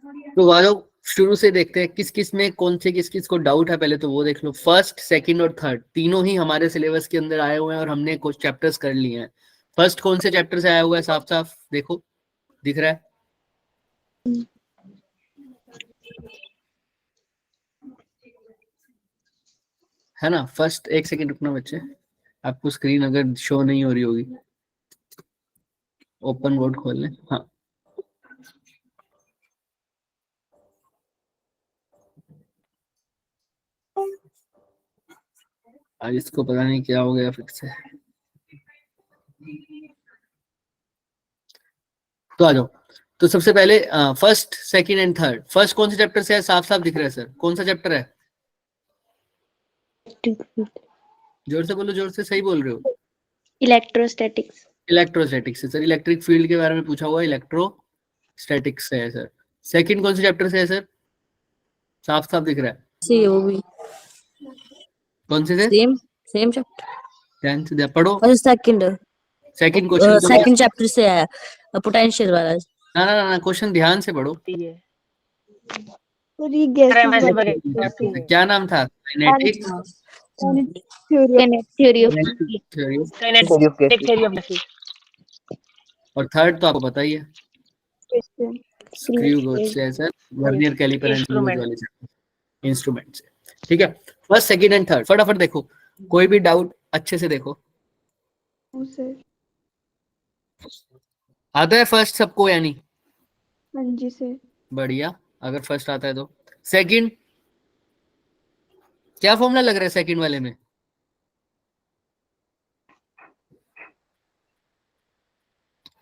तो वालों शुरू से देखते हैं किस किस में कौन से किस किस को डाउट है, पहले तो वो देख लो। फर्स्ट, सेकंड और थर्ड तीनों ही हमारे सिलेबस के अंदर आए हुए हैं और हमने कुछ चैप्टर्स कर लिए हैं। फर्स्ट कौन से चैप्टर से आया हुआ है, साफ साफ देखो, दिख रहा है ना? फर्स्ट, एक सेकंड रुकना बच्चे, आपको स्क्रीन अगर शो नहीं हो रही होगी, ओपन बोर्ड खोल लें। हाँ, आज इसको पता नहीं क्या हो गया फिर से। तो आ जाओ। तो सबसे पहले first, second and third. First कौन से चैप्टर से है, साफ साफ दिख रहा है सर, कौन सा चैप्टर है? जोर से बोलो, जोर से, सही बोल रहे हो। इलेक्ट्रोस्टैटिक्स। इलेक्ट्रोस्टैटिक्स से सर, इलेक्ट्रिक फील्ड के बारे में पूछा हुआ है, इलेक्ट्रोस्टैटिक्स से है सर। सेकंड कौन से चैप्टर से है सर, साफ साफ दिख रहा है? COV। कौन से थे? Same chapter. ध्यान से पढ़ो। और सेकंड क्वेश्चन सेकंड चैप्टर से है, पोटेंशियल वाला। ना ना ना, क्वेश्चन ध्यान से पढ़ो। क्या नाम था? काइनेटिक्स थ्योरी ऑफ और थर्ड तो आपको पता ही है, स्क्रू गेज से है sir, vernier caliper and screws वाले इंस्ट्रूमेंट से। ठीक है, फर्स्ट, सेकंड एंड थर्ड फटाफट देखो, कोई भी डाउट अच्छे से देखो। आता है फर्स्ट सबको या नहीं? हाँ जी सर। बढ़िया, अगर फर्स्ट आता है तो। सेकंड, क्या फॉर्मूला लग रहा है सेकंड वाले में?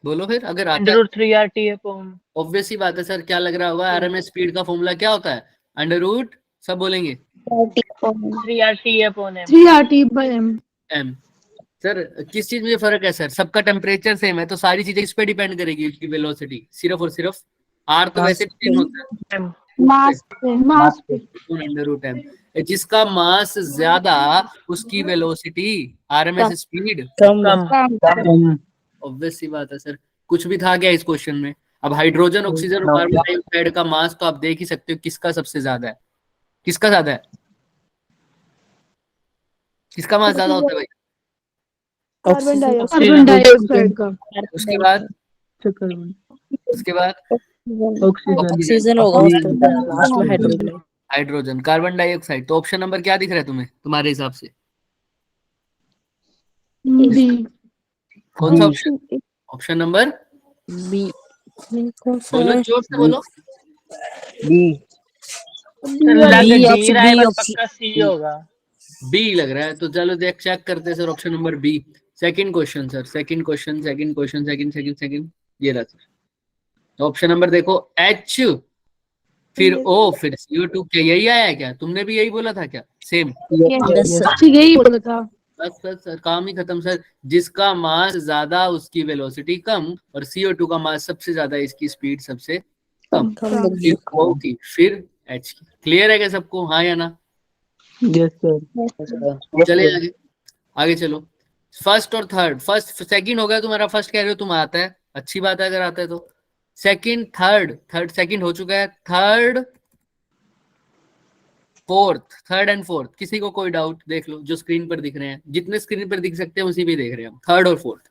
बोलो फिर, अगर आता है। √3RT/Ohm। ऑब्वियस ही बात है सर, क्या लग रहा होगा? आरएमएस स्पीड का फॉर्मूला क्या होता है? √, सब बोलेंगे 3RT/m। एम। सर किस चीज में फर्क है सर? सबका टेम्परेचर सेम है तो सारी चीजें इस पे डिपेंड करेगी, उसकी वेलोसिटी सिर्फ और सिर्फ। आर तो वैसे भी सेम होता है, मास पे √m। जिसका मास ज्यादा उसकी वेलोसिटी, आरएमएस स्पीड कम। ऑब्वियस सी बात है सर। कुछ भी था क्या इस क्वेश्चन में? अब हाइड्रोजन, ऑक्सीजन और कार्बन डाइऑक्साइड का मास तो आप देख ही सकते हो, किसका सबसे ज्यादा है, किसका ज्यादा है, किसका मास ज्यादा होता है भाई? कार्बन डाइऑक्साइड का। उसके बाद, उसके बाद ऑक्सीजन होगा, उसके बाद लास्ट में हाइड्रोजन। Hydrogen, carbon dioxide. तो ऑप्शन नंबर क्या दिख रहा है तुम्हें, तुम्हारे हिसाब से? बी। कौन सा ऑप्शन? Option number B. बोलो, जोर से बोलो। बी लग रहा है, तो चलो देख चेक करते हैं sir, option number B. Second question sir, second question, second, ये रहा सर। तो ऑप्शन नंबर देखो, एच, फिर ओ, फिर CO2। क्या यही आया है क्या? तुमने भी यही बोला था क्या? सेम? यही बोला था। बस बस सर, काम ही खत्म सर। जिसका मास ज्यादा उसकी वेलोसिटी कम, और CO2 का मास सबसे ज्यादा, इसकी स्पीड सबसे कम। O की फिर H की। क्लियर है क्या सबको, हाँ या ना? Yes sir. चले आगे, आगे चलो। फर्स्ट और थर्ड, फर्स्ट सेकंड हो गया तुम्हारा, फर्स्ट कह रहे हो तुम आता है, अच्छी बात है अगर आता है तो। सेकंड, थर्ड सेकंड हो चुका है, third, fourth, third and fourth, किसी को कोई डाउट? देख लो जो स्क्रीन पर दिख रहे हैं, जितने स्क्रीन पर दिख सकते हैं उसी पे देख रहे हैं हम। थर्ड और फोर्थ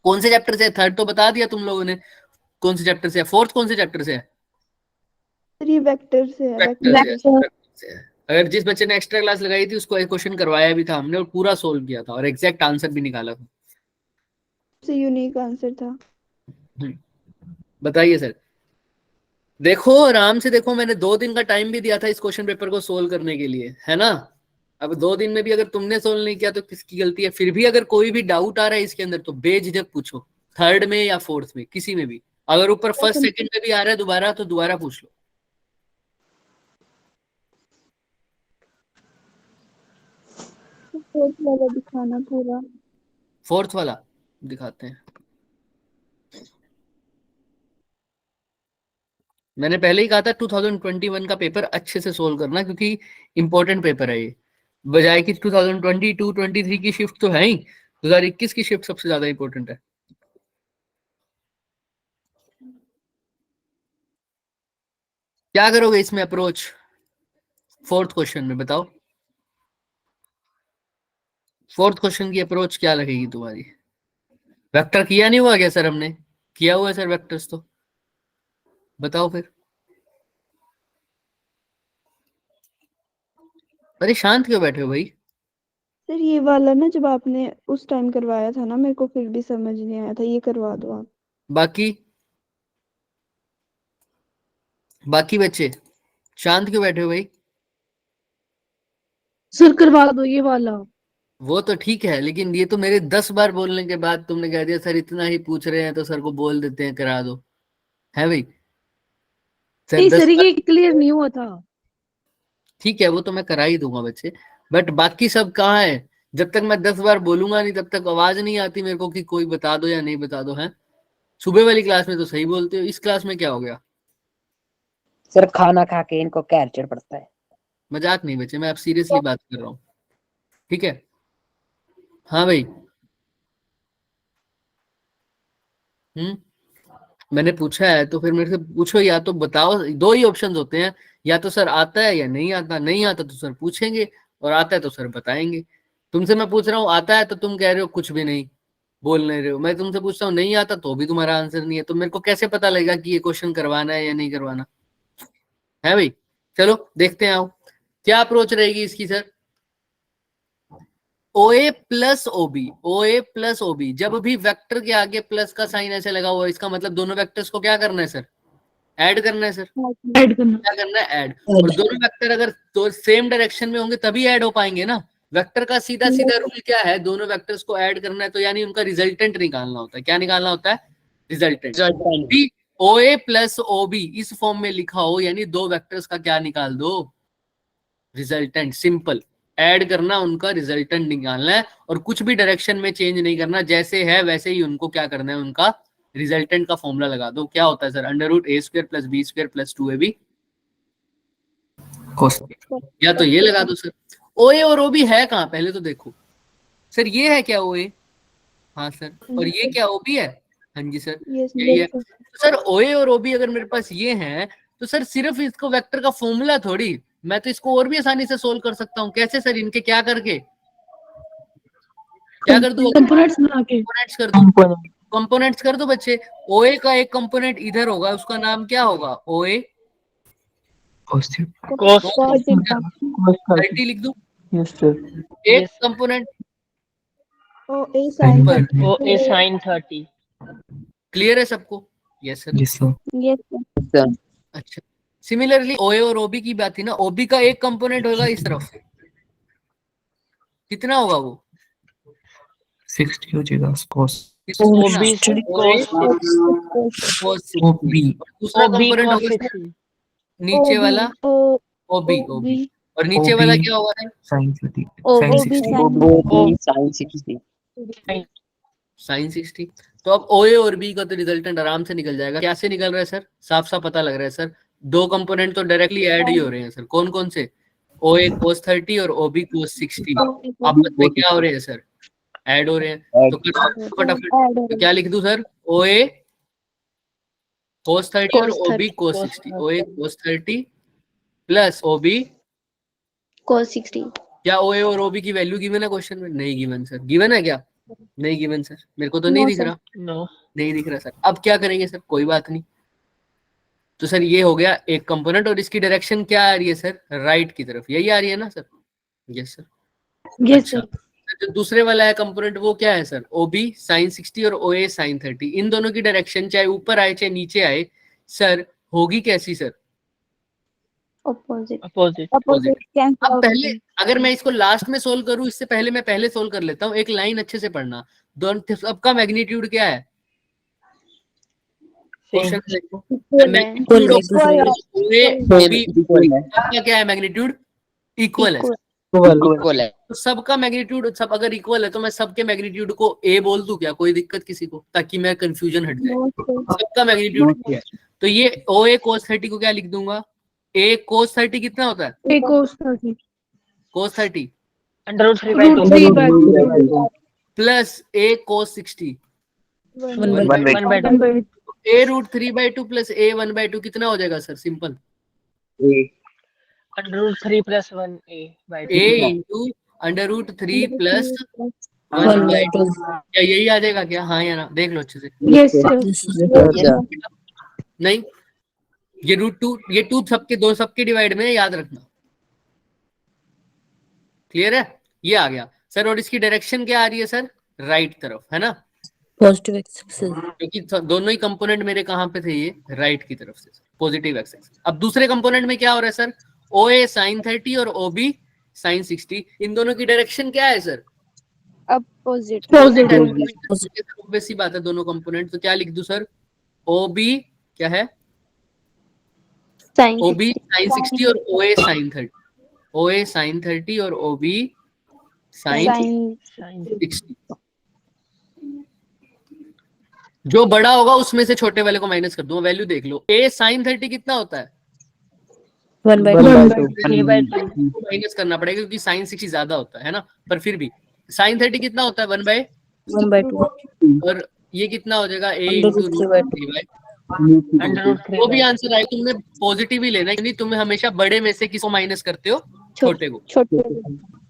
कौन से चैप्टर से है? थर्ड तो बता दिया तुम लोगों ने कौन से चैप्टर से है। फोर्थ कौन से चैप्टर से है? वेक्टर से है। वेक्टर से है। अगर जिस बच्चे ने एक्स्ट्रा क्लास लगाई थी उसको एक क्वेश्चन करवाया भी था हमने और पूरा सोल्व किया था और एग्जैक्ट आंसर भी निकाला था। से यूनिक आंसर था। बताइए सर। देखो आराम से देखो, मैंने 2 दिन का टाइम भी दिया था इस क्वेश्चन पेपर को सोल्व करने के लिए, है ना? अब 2 दिन में भी अगर तुमने सोल्व नहीं किया तो किसकी गलती है? फिर भी अगर कोई भी डाउट आ रहा है इसके अंदर तो बेझिझक पूछो, थर्ड में या फोर्थ में, किसी में भी। अगर ऊपर फर्स्ट सेकंड में भी आ रहा है दोबारा तो दोबारा पूछ लो। फोर्थ वाला दिखाना पूरा। फोर्थ वाला दिखाते हैं। मैंने पहले ही कहा था 2021 का पेपर अच्छे से सोल्व करना, क्योंकि इंपॉर्टेंट पेपर है ये। बजाय कि 2022 23 की शिफ्ट तो है ही, 2021 की शिफ्ट सबसे ज्यादा इंपॉर्टेंट है। क्या करोगे इसमें अप्रोच? फोर्थ क्वेश्चन में बताओ, फोर्थ क्वेश्चन की अप्रोच क्या लगेगी तुम्हारी? वेक्टर किया नहीं हुआ क्या सर? हमने किया हुआ है सर वेक्टर्स, तो बताओ फिर। अरे शांत क्यों बैठे हो भाई? सर ये वाला ना जब आपने उस टाइम करवाया था ना, मेरे को फिर भी समझ नहीं आया था, ये करवा दो आप। बाकी बाकी बच्चे शांत क्यों बैठे हो भाई? सर करवा दो ये वाला। वो तो ठीक है, लेकिन ये तो मेरे 10 बार बोलने के बाद तुमने कह दिया सर इतना ही पूछ रहे हैं तो सर को बोल देते हैं करा दो, है भाई? सर नहीं 10 सर बार, ये क्लियर नहीं हुआ था। ठीक है वो तो मैं करा ही दूंगा बच्चे, बट बाकी सब कहाँ है? जब तक मैं 10 बार बोलूंगा नहीं तब तक आवाज नहीं आती मेरे को कि कोई बता दो या नहीं बता दो, है? सुबह वाली क्लास में तो सही बोलते हो, इस क्लास में क्या हो गया? सर खाना खा के इनको कैल्शियम पड़ता है। मजाक नहीं बच्चे, मैं अब सीरियसली बात कर रहा हूँ, ठीक है? हाँ भाई। मैंने पूछा है तो फिर मेरे से पूछो, या तो बताओ, दो ही ऑप्शन होते हैं, या तो सर आता है या नहीं आता, नहीं आता तो सर पूछेंगे, और आता है तो सर बताएंगे। तुमसे मैं पूछ रहा हूँ आता है तो तुम कह रहे हो कुछ भी नहीं, बोल नहीं रहे हो। मैं तुमसे पूछता हूँ नहीं आता तो भी तुम्हारा आंसर नहीं है, तो मेरे को कैसे पता लगेगा कि ये क्वेश्चन करवाना है या नहीं करवाना, है भाई? चलो देखते हैं, आओ क्या अप्रोच रहेगी इसकी sir. OA plus OB, OA plus OB, जब भी वेक्टर के आगे प्लस का साइन ऐसे लगा हुआ है, इसका मतलब दोनों वेक्टर्स को क्या करना है सर? ऐड करना है सर। ऐड करना। क्या करना है? ऐड। और दोनों वेक्टर अगर तो सेम डायरेक्शन में होंगे तभी ऐड हो पाएंगे ना। वेक्टर का सीधा सीधा रूल क्या है? दोनों वेक्टर्स को ऐड करना है तो यानी उनका रिजल्टेंट निकालना होता है। क्या निकालना होता है? रिजल्टेंट। भी OA प्लस OB इस फॉर्म में लिखा हो यानी दो वेक्टर्स का क्या निकाल दो? रिजल्टेंट। सिंपल, ऐड करना, उनका रिजल्टेंट निकालना है, और कुछ भी डायरेक्शन में चेंज नहीं करना, जैसे है वैसे ही उनको क्या करना है, उनका रिजल्टेंट का फॉर्मूला लगा दो। क्या होता है sir? √a² + b² + 2ab cos, या तो ये लगा दो सर। OA और OB है कहाँ पहले तो देखो सर, ये है क्या OA? हाँ सर। और ये क्या OB है? हाँ जी सर, यही है। तो सर OA और OB अगर मेरे पास ये है तो सर सिर्फ इसको वेक्टर का फॉर्मूला थोड़ी, मैं तो इसको और भी आसानी से सोल्व कर सकता हूँ। कैसे सर? इनके क्या करके, क्या कर दूं? कंपोनेंट्स बना के। कंपोनेंट्स कर दो, कंपोनेंट्स कर दो बच्चे। OA का एक कंपोनेंट इधर होगा, उसका नाम क्या होगा? OA cos 30 लिख दूं। yes sir एक कंपोनेंट OA sin पर, OA sin 30। क्लियर है सबको? Yes sir. yes sir yes अच्छा, सिमिलरली OA और OB की बात थी ना, OB का एक कंपोनेंट होगा इस तरफ, कितना होगा वो? 60 हो जाएगा cos OB cos OB दूसरा कंपोनेंट होगा नीचे वाला OB, और नीचे वाला क्या होगा? sin 30 sin 60 sin 60। तो अब OA और B का तो रिजल्टेंट आराम से निकल जाएगा। कैसे निकल रहा है सर? साफ साफ पता लग रहा है सर, दो कंपोनेंट तो डायरेक्टली ऐड ही हो रहे हैं सर। कौन कौन से? OA cos 30 और OB cos 60 आपस में क्या हो रहे हैं सर? ऐड हो रहे हैं। तो फटाफट तो क्या लिख दूं सर? OA cos 30 और OB cos 60, OA cos 30 plus OB cos 60। क्या OA और OB की वैल्यू गिवन है क्वेश्चन में? नहीं गिवन सर। गिवन है क्या? नहीं गिवन सर, मेरे को तो नहीं दिख रहा। नहीं दिख रहा सर। अब क्या करेंगे सर? कोई बात नहीं, तो सर ये हो गया एक कंपोनेंट, और इसकी डायरेक्शन क्या आ रही है सर? राइट की तरफ, यही आ रही है ना सर? Yes sir. यस अच्छा, जो दूसरे वाला है कंपोनेंट वो क्या है सर? OB sin 60 और OA sin 30, इन दोनों की डायरेक्शन चाहे ऊपर आए चाहे नीचे आए सर, होगी कैसी सर? opposite। Opposite। अब पहले अगर मैं इसको लास्ट में सोल्व करूं, इससे पहले मैं पहले सोल्व कर लेता हूं। एक लाइन अच्छे से पढ़ना, दोनों सबका मैग्नीट्यूड क्या है? क्वेश्चन देखो, मैग्नीट्यूड ऑफ सबका क्या है? मैग्नीट्यूड इक्वल है। इक्वल है। तो सबका मैग्नीट्यूड, सब अगर इक्वल है तो मैं सबके मैग्नीट्यूड को A बोल दूं क्या? कोई दिक्कत किसी को? ताकि मैं कंफ्यूजन हट जाए। सबका मैग्नीट्यूड क्या है? तो ये OA cos 30 को क्या लिख दूंगा? A cos 30 कितना होता है? A cos 30 cos 30 √3/2 plus A cos 60, 1/2 A √3/2 plus A 1/2 कितना हो जाएगा sir? Simple, under root 3 + 1a/2 A into under root 3 plus 1 1 by by 2. क्या यही आ जाएगा क्या? हाँ या ना, देख लो अच्छे से। yes sir Yes, sir. नहीं, ये √2, ये 2 सबके, दो सबके डिवाइड में, याद रखना। क्लियर है? ये आ गया सर। और इसकी डायरेक्शन क्या आ रही है सर? राइट तरफ, है ना, Positive x-axis. क्योंकि दोनों ही कंपोनेंट मेरे कहाँ पे थे? ये राइट की तरफ से, पॉजिटिव एक्स एक्सिस। अब दूसरे कंपोनेंट में क्या हो रहा है सर? OA sin 30 और OB sin 60, इन दोनों की डायरेक्शन क्या है सर? Opposite. वैसी बात है, दोनों कंपोनेंट। तो क्या लिख दूं सर? OB क्या है? Sin OB sin 60 और OA sin 30, OA sin 30 और OB sin Sin 60। जो बड़ा होगा उसमें से छोटे वाले को माइनस कर दूंगा। वैल्यू देख लो, A sin 30 कितना होता है? 1 by 2. 3/2 माइनस करना पड़ेगा क्योंकि sin 60 ज्यादा होता है ना, पर फिर भी sin 30 कितना होता है? 1 by 2. और ये कितना हो जाएगा? A Under into root 3 by 2. Under root 3 वो भी आंसर आए। तुमने पॉजिटिव ही लेना है, क्योंकि तुम्हें हमेशा बड़े में से किसको माइनस करते हो? छोटे को। छोटे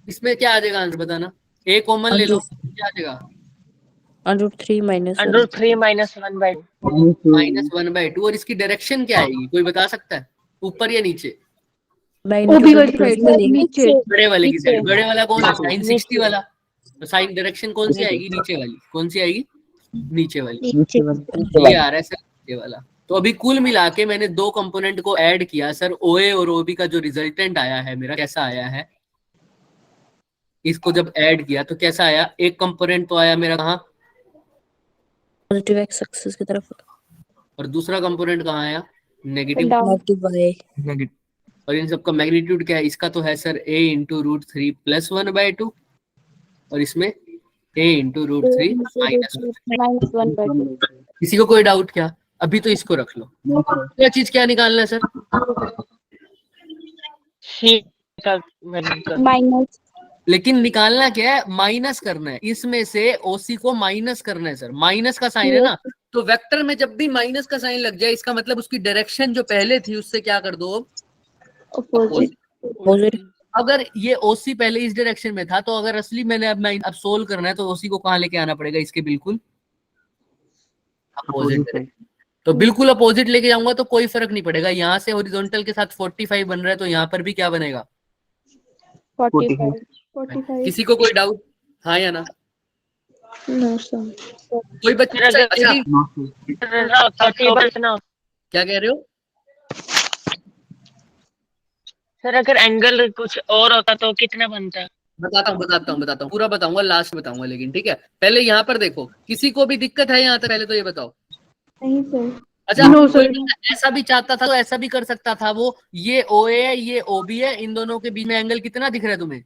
इसमें क्या आ जाएगा आंसर बताना? A कॉमन ले लो, क्या आ जाएगा? Under root 3 minus under 1. रूट 3 - 1/2 -1/2। और इसकी डायरेक्शन क्या आएगी? कोई बता सकता है? ऊपर या नीचे? Magnitude plus में लेंगे. बड़े वाले की साइड। बड़े वाला कौन है? sin 60 वाला। तो साइन डायरेक्शन कौन सी आएगी? नीचे वाली। कौन सी आएगी? नीचे वाली। ये आ रहा है सर नीचे वाला। तो अभी कुल मिला के मैंने दो कंपोनेंट को ऐड किया सर। OA और OB का जो रिजल्टेंट आया है मेरा, कैसा आया है? इसको जब ऐड किया तो कैसा आया? एक कंपोनेंट तो आया मेरा कहाँ? Positive x-axis की तरफ. और दूसरा कंपोनेंट कहाँ आया? नेगेटिव। Negative y. नेगेटिव। और इन सबका मैग्नीट्यूड क्या है? इसका तो है सर A इंटू √3 + 1/2, और इसमें A इंटू √3 - 1/2. किसी को कोई डाउट क्या? अभी तो इसको रख लो। क्या चीज क्या निकालना है सर? शी का वैल्यू का Minus. लेकिन निकालना क्या है? माइनस करना है। इसमें से OC को माइनस करना है सर। माइनस का साइन है ना, तो वेक्टर में जब भी माइनस का साइन लग जाए, इसका मतलब उसकी डायरेक्शन जो पहले थी उससे क्या कर दो? Opposite. Positive. अगर ये OC पहले इस डायरेक्शन में था, तो अगर असली मैंने अब सोल्व करना है तो OC को कहाँ लेके आना पड़ेगा? इसके बिल्कुल अपोजिट। तो बिल्कुल अपोजिट लेके जाऊंगा तो कोई फर्क नहीं पड़ेगा। यहाँ से हॉरिजॉन्टल के साथ 45 बन रहा है, तो यहाँ पर भी क्या बनेगा? 45. 45. किसी को कोई डाउट? हाँ या ना? No, sir. कोई बच्चा? अच्छा, क्या कह रहे हो? सर अगर एंगल कुछ और होता तो कितना बनता? बताता हूँ पूरा बताऊंगा, लास्ट बताऊंगा, लेकिन ठीक है। पहले यहाँ पर देखो, किसी को भी दिक्कत है यहाँ तक? पहले तो ये बताओ। नहीं सर। अच्छा, कोई ऐसा भी चाहता था तो ऐसा भी कर सकता था। वो ये OA है, ये OB है, इन दोनों के बीच में एंगल कितना दिख रहा है तुम्हें?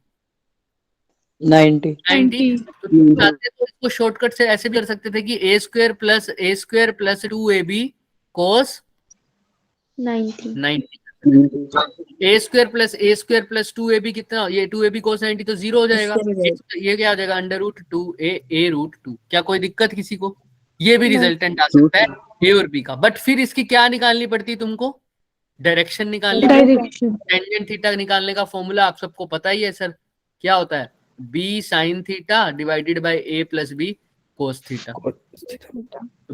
90. 90। तो तुम चाहते तो इसको शॉर्टकट से ऐसे भी कर सकते थे कि A² + 2AB cos 90. 90। A² + 2AB कितना? ये 2AB cos 90 तो 0 हो जाएगा। ये क्या हो जाएगा? √2A A√2। क्या कोई दिक्कत किसी को? ये भी रिजल्टेंट आ सकता है A और B का। बट फिर इसकी क्या निकालनी पड़ती तुमको? डायरेक्शन निकालनी पड़ती। टेंजेंट थीटा निकालने का फॉर्मूला आप सबको पता ही है सर। क्या होता है? B sin θ / A + B cos θ।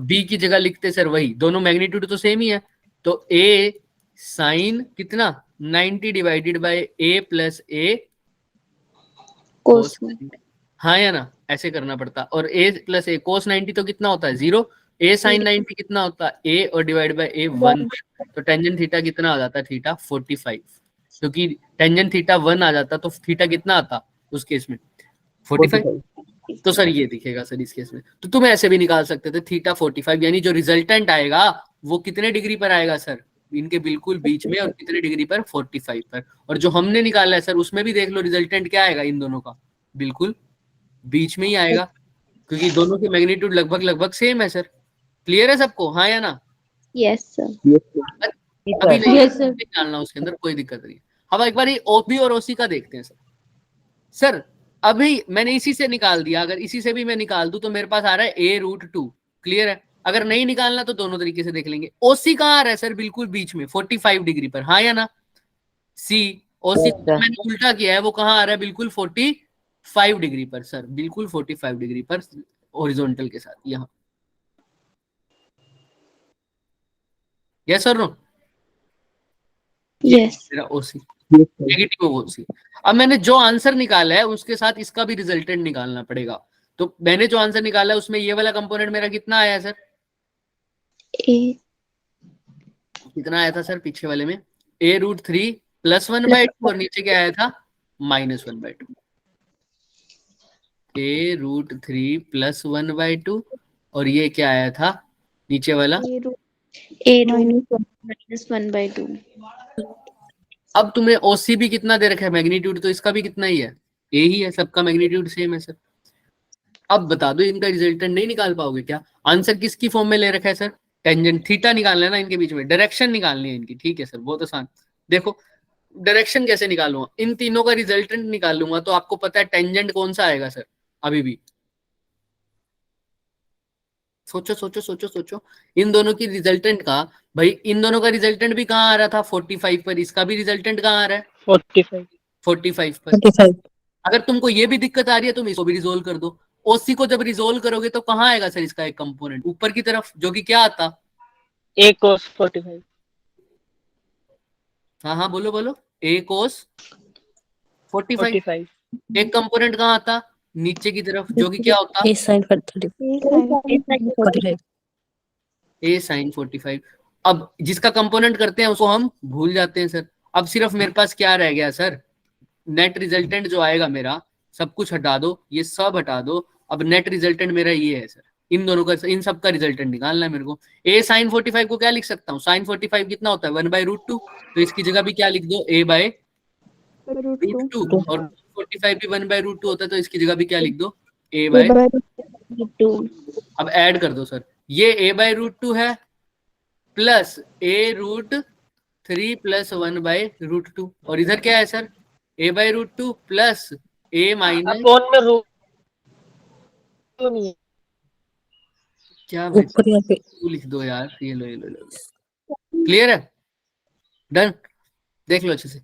B की जगह लिखते सर वही, दोनों मैग्नीट्यूड तो सेम ही है। तो A sin कितना? 90 / A + A Cos. हाँ या ना? ऐसे करना पड़ता। और A + A cos 90 तो कितना होता है? 0। A sin 90 कितना होता है? A और / A 1। तो टेंजेंट थीटा कितना आ जाता है? थीटा 45। क्योंकि टेंजेंट थीटा 1 आ जाता तो थीटा कितना आता उस केस में? 45। तो सर ये दिखेगा सर इस केस में। तो तुम ऐसे भी निकाल सकते थे थीटा 45, यानी जो रिजल्टेंट आएगा वो कितने डिग्री पर आएगा सर? इनके बिल्कुल बीच में। और कितने डिग्री पर? 45 पर। और जो हमने निकाला है सर उसमें भी देख लो रिजल्टेंट क्या आएगा इन दोनों का? बिल्कुल बीच में ही आएगा, क्योंकि दोनों की मैग्नीट्यूड लगभग सेम है सर। क्लियर है सबको? हाँ या ना? Yes, sir. अभी नहीं निकालना उसके अंदर, कोई दिक्कत नहीं। हम एक बार OB और OC का देखते हैं सर। अभी मैंने इसी से निकाल दिया, अगर इसी से भी मैं निकाल दूं तो मेरे पास आ रहा है A√2। क्लियर है? अगर नहीं निकालना तो दोनों तरीके से देख लेंगे। OC कहाँ आ रहा है सर? बिल्कुल बीच में 45 डिग्री पर। हाँ या ना? सी, ओसी अच्छा। मैंने उल्टा किया है, वो कहाँ आ रहा है, बिल्कुल 45 डिग्री पर सर, बिल्कुल 45 डिग्री पर हॉरिजॉन्टल के साथ यहाँ। यस और नो? यस। मेरा ओसी नेगेटिव ओसी। अब मैंने जो आंसर निकाला है उसके साथ इसका भी रिजल्टेंट निकालना पड़ेगा। तो मैंने जो आंसर निकाला है उसमें ये वाला कंपोनेंट मेरा कितना आया है सर? ए कितना आया था सर पीछे वाले में? a√3 +1/2 और नीचे क्या आया था? -1/2। a√3 +1/2 और ये क्या आया था नीचे वाला? ए -1/2। -1/2। अब तुम्हें ओसी भी कितना दे रखा है, मैग्नीट्यूड तो इसका भी कितना ही है, ए ही है, सबका मैग्नीट्यूड सेम है सर। अब बता दो इनका रिजल्टेंट नहीं निकाल पाओगे क्या? आंसर किसकी फॉर्म में ले रखा है सर? टेंजेंट थीटा निकालना है ना इनके बीच में, डायरेक्शन निकालनी है इनकी। ठीक है सर, बहुत आसान। देखो डायरेक्शन कैसे निकालूंगा, इन तीनों का रिजल्टेंट निकालूंगा तो आपको पता है टेंजेंट कौन सा आएगा सर? अभी भी सोचो सोचो सोचो सोचो, इन दोनों की रिजल्टेंट का, भाई इन दोनों का रिजल्टेंट भी कहाँ आ रहा था 45 पर, इसका भी रिजल्टेंट कहाँ आ रहा है 45 पर। 45 अगर तुमको ये भी दिक्कत आ रही है तुम इसको भी रिजोल्व कर दो। ओसी को जब रिजोल्व करोगे तो कहाँ आएगा सर इसका एक कंपोनेंट ऊपर की तरफ, जो कि क्या आता? A cos 45। हाँ हाँ बोलो बोलो, a cos 45। 45। एक कंपोनेंट कहाँ आता? नीचे की तरफ, जो कि क्या होता? A sin 45 a sin 45। अब जिसका कंपोनेंट करते हैं उसको हम भूल जाते हैं सर। अब सिर्फ मेरे पास क्या रह गया सर? नेट रिजल्टेंट जो आएगा मेरा, सब कुछ हटा दो, ये सब हटा दो। अब नेट रिजल्टेंट मेरा ये है सर, इन दोनों का, इन सब का रिजल्टेंट निकालना है मेरे को। a sin 45 को क्या लिख सकता हूँ? sin 45 कितना होता है 1/√2, तो इसकी जगह भी क्या लिख दो a/√2। और 45 भी 1/√2 होता है तो इसकी जगह भी क्या लिख दो a/2। अब ऐड कर दो सर, ये a/√2 है प्लस a√3 + 1/√2 और इधर क्या है sir? a/√2 plus a minus upon में रूट नहीं है। क्या भाई ऊपर यहाँ पे तू लिख दो यार, ये लो ये लो, लो। क्लियर है? डन? देख लो अच्छे से,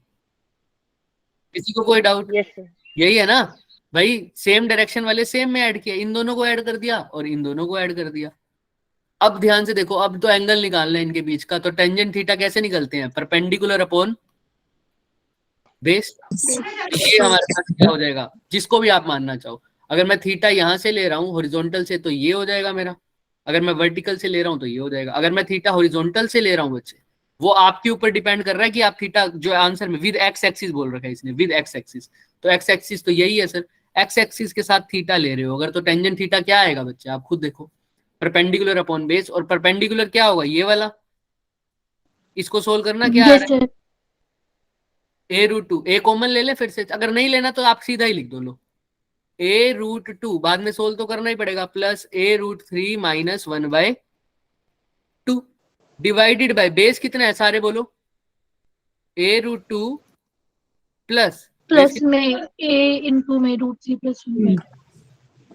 किसी को कोई डाउट? Yes sir. यही है ना भाई, सेम डायरेक्शन वाले सेम में ऐड किया, इन दोनों को ऐड कर दिया और इन दोनों को ऐड कर दिया। अब ध्यान से देखो, अब तो एंगल निकालना है इनके बीच का, तो टेंजेंट थीटा कैसे निकलते हैं? Perpendicular upon base. ये हमारे पास क्या हो जाएगा, जिसको भी आप मानना चाहो। अगर मैं थीटा यहां से ले रहा हूँ हॉरिजॉन्टल से तो ये हो जाएगा मेरा, अगर मैं वर्टिकल से ले रहा हूँ तो ये हो जाएगा। अगर मैं थीटा हॉरिजॉन्टल से ले रहा हूँ बच्चे, वो आपके ऊपर डिपेंड कर रहा है कि आप थीटा, जो आंसर में विद एक्स एक्सिस बोल रखा है इसने, विद एक्स एक्सिस, तो एक्स एक्सिस तो यही है सर, एक्स एक्सिस के साथ थीटा ले रहे हो अगर, तो टेंजेंट थीटा क्या आएगा बच्चे आप खुद देखो, परपेंडिकुलर अपॉन बेस। और परपेंडिकुलर क्या होगा? ये वाला, इसको सोल्व करना क्या आ रहा है? a√2, a कॉमन ले ले फिर से, अगर नहीं लेना तो आप सीधा ही लिख दो, लो a√2 बाद में सोल्व तो करना ही पड़ेगा, plus a√3 - 1/2 divided by base कितना है सारे बोलो? a√2 प्लस में a इंटू में √3 +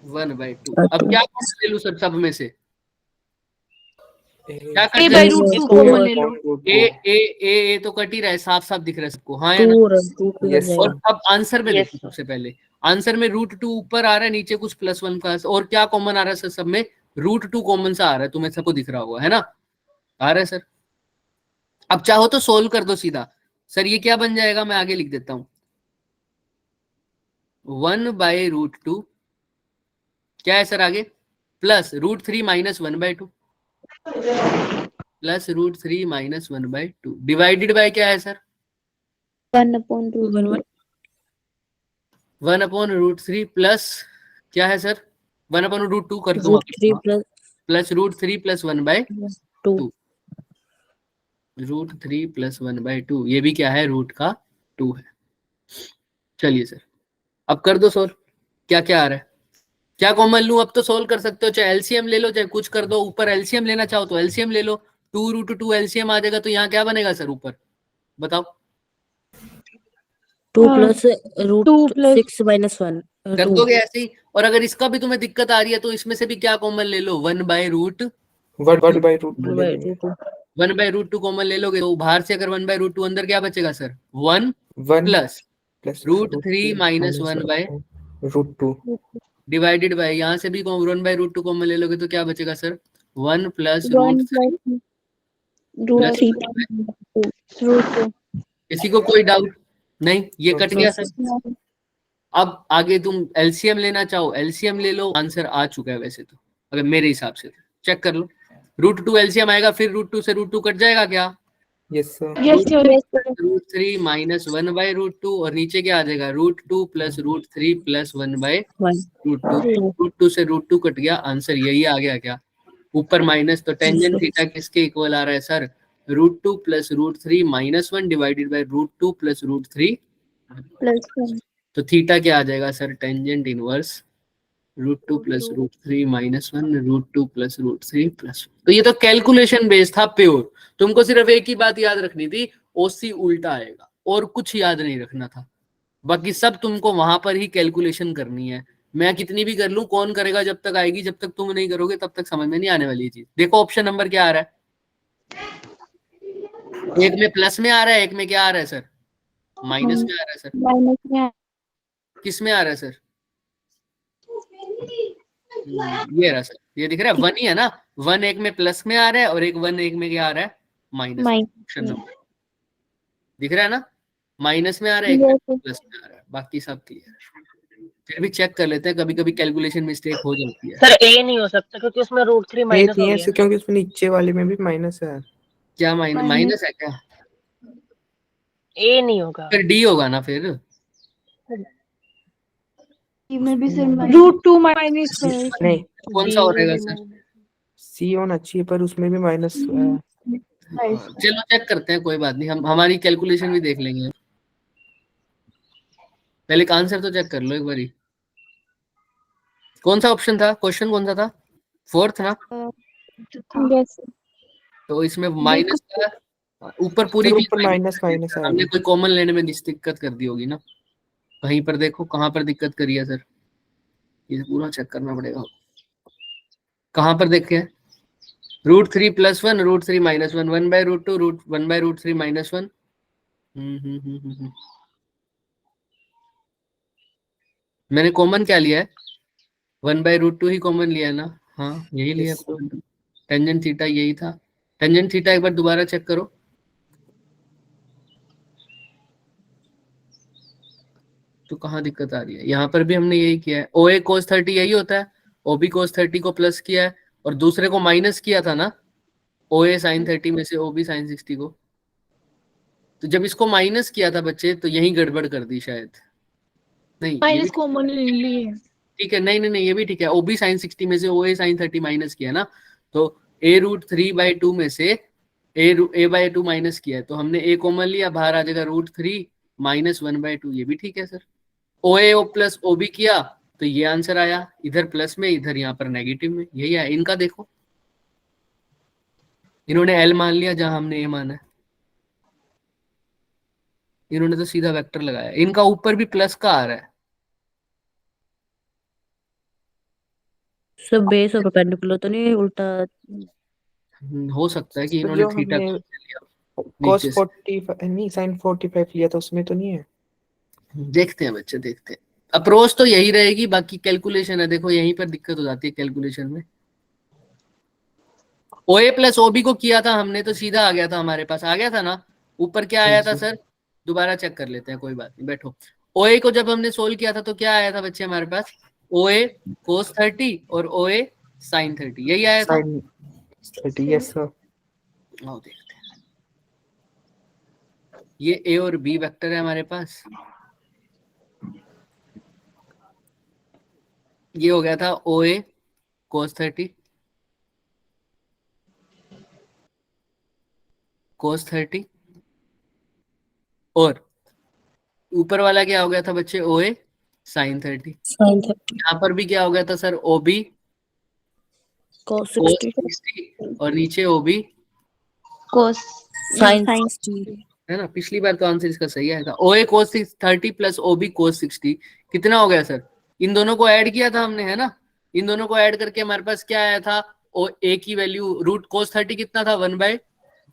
1/2। अब क्या कॉमन ले लूं सर सब में से? क्या कट a जाएगा? √2 कॉमन ले लो। ए तो कट ही रहा है, साफ साफ दिख रहा है सबको, हाँ या ना? 2 और अब आंसर में Yes, देखो, सबसे पहले आंसर में √2 ऊपर आ रहा है, नीचे कुछ +1 का, और क्या कॉमन आ रहा है सर सब में? √2 कॉमन सा आ रहा है, तुम्हें सबको दिख रहा होगा, है ना? आ रहा है सर। अब चाहो तो सोल्व कर दो सीधा सर, ये क्या बन जाएगा मैं आगे लिख देता हूं, 1/√2 क्या है सर आगे, प्लस √3 - 1/2 प्लस √3 - 1/2 डिवाइडेड बाय क्या है सर? 1/√2 1/√3 प्लस क्या है सर? 1/√2 कर दूं √3 प्लस √3 + 1/2 2 √3 + 1/2, ये भी क्या है? √2 है। चलिए सर अब कर दो सोल्व, क्या क्या आ रहा है, क्या कॉमन लूं? अब तो सोल्व कर सकते हो, चाहे एलसीएम ले लो चाहे कुछ कर दो, ऊपर एलसीएम लेना चाहो तो एलसीएम ले लो, 2√2 एलसीएम आ जाएगा, तो यहाँ क्या बनेगा सर ऊपर बताओ? 2 + √6 - 1 कर दोगे ऐसे ही। और अगर इसका भी तुम्हें दिक्कत आ रही है तो इसमें से भी क्या कॉमन ले लो, 1/√2 1/√2 कॉमन ले लोगे तो बाहर से अगर 1/√2 अंदर क्या बचेगा sir? 1 1 plus plus √3 minus 1/√2 divided by, यहाँ से भी 1/√2 कॉमन ले लोगे तो क्या बचेगा सर? 1 प्लस √3 √3 किसी को कोई डाउट नहीं? ये कट गया सर। अब आगे तुम एलसीएम लेना चाहो, एलसीएम ले लो, आंसर आ चुका है वैसे तो, अगर मेरे हिसाब से चेक कर लो। √2 एलसीएम आएगा, फिर √2 से √2 कट जाएगा क्या? Yes sir. Yes sir. √3 minus 1/√2 और नीचे क्या आ जाएगा? √2 प्लस √3 प्लस 1/√2। √2 से √2 कट गया, आंसर यही आ गया क्या? ऊपर माइनस, तो टेंजेंट थीटा किसके इक्वल आ रहा है sir? √2 plus √3 minus 1 divided by √2 plus √3 plus 1। तो थीटा क्या आ जाएगा sir? Tangent inverse √2 plus √3 minus 1 √2 plus √3 plus 1। तो ये तो कैलकुलेशन बेस्ड था प्योर। तुमको सिर्फ एक ही बात याद रखनी थी, ओसी उल्टा आएगा, और कुछ याद नहीं रखना था। बाकी सब तुमको वहां पर ही कैलकुलेशन करनी है। मैं कितनी भी कर लूं, कौन करेगा जब तक आएगी, जब तक तुम नहीं करोगे तब तक समझ में नहीं आने वाली ये चीज। देखो ऑप्शन नंबर क्या आ रहा है, एक में प्लस में आ रहा है, एक में क्या आ रहा है सर? माइनस में आ रहा है सर। माइनस में किस में आ रहा है सर? ये रहा सर, ये दिख रहा है 1 ही है ना। 1 एक में प्लस में आ रहा है और 1 एक में क्या आ रहा है? माइनस। ऑप्शन नंबर दिख रहा है ना, माइनस में आ रहा है, एक में प्लस में आ रहा है, बाकी सब क्लियर। फिर भी चेक कर लेते हैं, कभी कभी कैलकुलेशन मिस्टेक हो जाती है। सर ए नहीं हो सकता क्योंकि उसमें √3 माइनस हो गया। क्योंकि उसमें नीचे वाले में भी माइनस है। क्या माइनस है क्या? ए नहीं होगा, फिर डी होगा ना फिर। में भी सिर्फ √2 माइनस है। नहीं, कौन सा हो रहेगा सर? सी होना चाहिए पर उसमें भी माइनस है। चलो चेक करते हैं, कोई बात नहीं, हम हमारी कैलकुलेशन भी देख लेंगे। पहले का आंसर तो चेक कर लो एक बारी। कौन सा ऑप्शन था, क्वेश्चन कौन सा था? 4th ना, यस। तो इसमें माइनस का ऊपर पूरी चीज ऊपर माइनस हमने कोई कॉमन लेने में दिक्कत कर दी होगी ना कहीं पर। देखो कहाँ पर दिक्कत करी है सर, ये पूरा चेक करना पड़ेगा। कहाँ पर देखे? √3 प्लस 1 √3 माइनस 1 1/√2 1/√3 माइनस 1। मैंने कॉमन क्या लिया है? 1/√2 ही कॉमन लिया है ना। हाँ यही लिया कॉमन। टेंजेंट थीटा यही था। टेंजेंट थीटा एक बार दोबारा चेक करो। तो कहाँ दिक्कत आ रही है? यहाँ पर भी हमने यही किया है, OA cos 30 यही होता है, OB cos 30 को प्लस किया है और दूसरे को माइनस किया था ना, OA sin 30 में से OB sin 60 को। तो जब इसको माइनस किया था बच्चे तो यही गड़बड़ कर दी शायद। नहीं माइनस कॉमन ले लिए। ठीक है, नहीं नहीं नहीं, ये भी ठीक है। OB sin 60 में से OA sin 30 माइनस किया ना, तो A√3/2 में से A/2 माइनस किया है, तो हमने A कॉमन लिया, बाहर आ जाएगा √3 माइनस 1/2। ये भी ठीक है सर। OA प्लस OB किया तो ये आंसर आया, इधर प्लस में, इधर यहाँ पर नेगेटिव में, यही है इनका। देखो इन्होंने L मान लिया जहां हमने A माना है, इन्होंने तो सीधा वेक्टर लगाया। इनका ऊपर भी प्लस का आ रहा है। सब बेस और परपेंडिकुलर तो नहीं उल्टा? हो सकता है कि इन्होंने जो थीटा हमने लिया cos नीचे से। 45 नहीं sin 45 लिया था उसमें तो नहीं है। देखते हैं बच्चे, देखते हैं। अप्रोच तो यही रहेगी, बाकी कैलकुलेशन है। देखो यहीं पर दिक्कत हो जाती है कैलकुलेशन में। OA प्लस OB को किया था हमने तो सीधा आ गया था, हमारे पास आ गया था ना। ऊपर क्या आया था सर? दोबारा चेक कर लेते हैं, कोई बात नहीं, बैठो। OA को जब हमने सोल्व किया था तो क्या आया था बच्चे हमारे पास? OA cos 30 और OA sin 30, यही आया था। sin 30 yes sir. आओ देखते हैं। ये A और B वेक्टर है हमारे पास। ये हो गया था OA cos 30 और ऊपर वाला क्या हो गया था बच्चे? OA sin 30। यहाँ पर भी क्या हो गया था सर? OB cos cos 60 60 और नीचे OB कोस sin साइन 60 है ना। पिछली बार तो आंसर इसका सही आया था। OA cos 30 plus OB cos 60 कितना हो गया सर? इन दोनों को ऐड किया था हमने, है ना। इन दोनों को ऐड करके हमारे पास क्या आया था? A की वैल्यू √cos 30 कितना था? 1/√2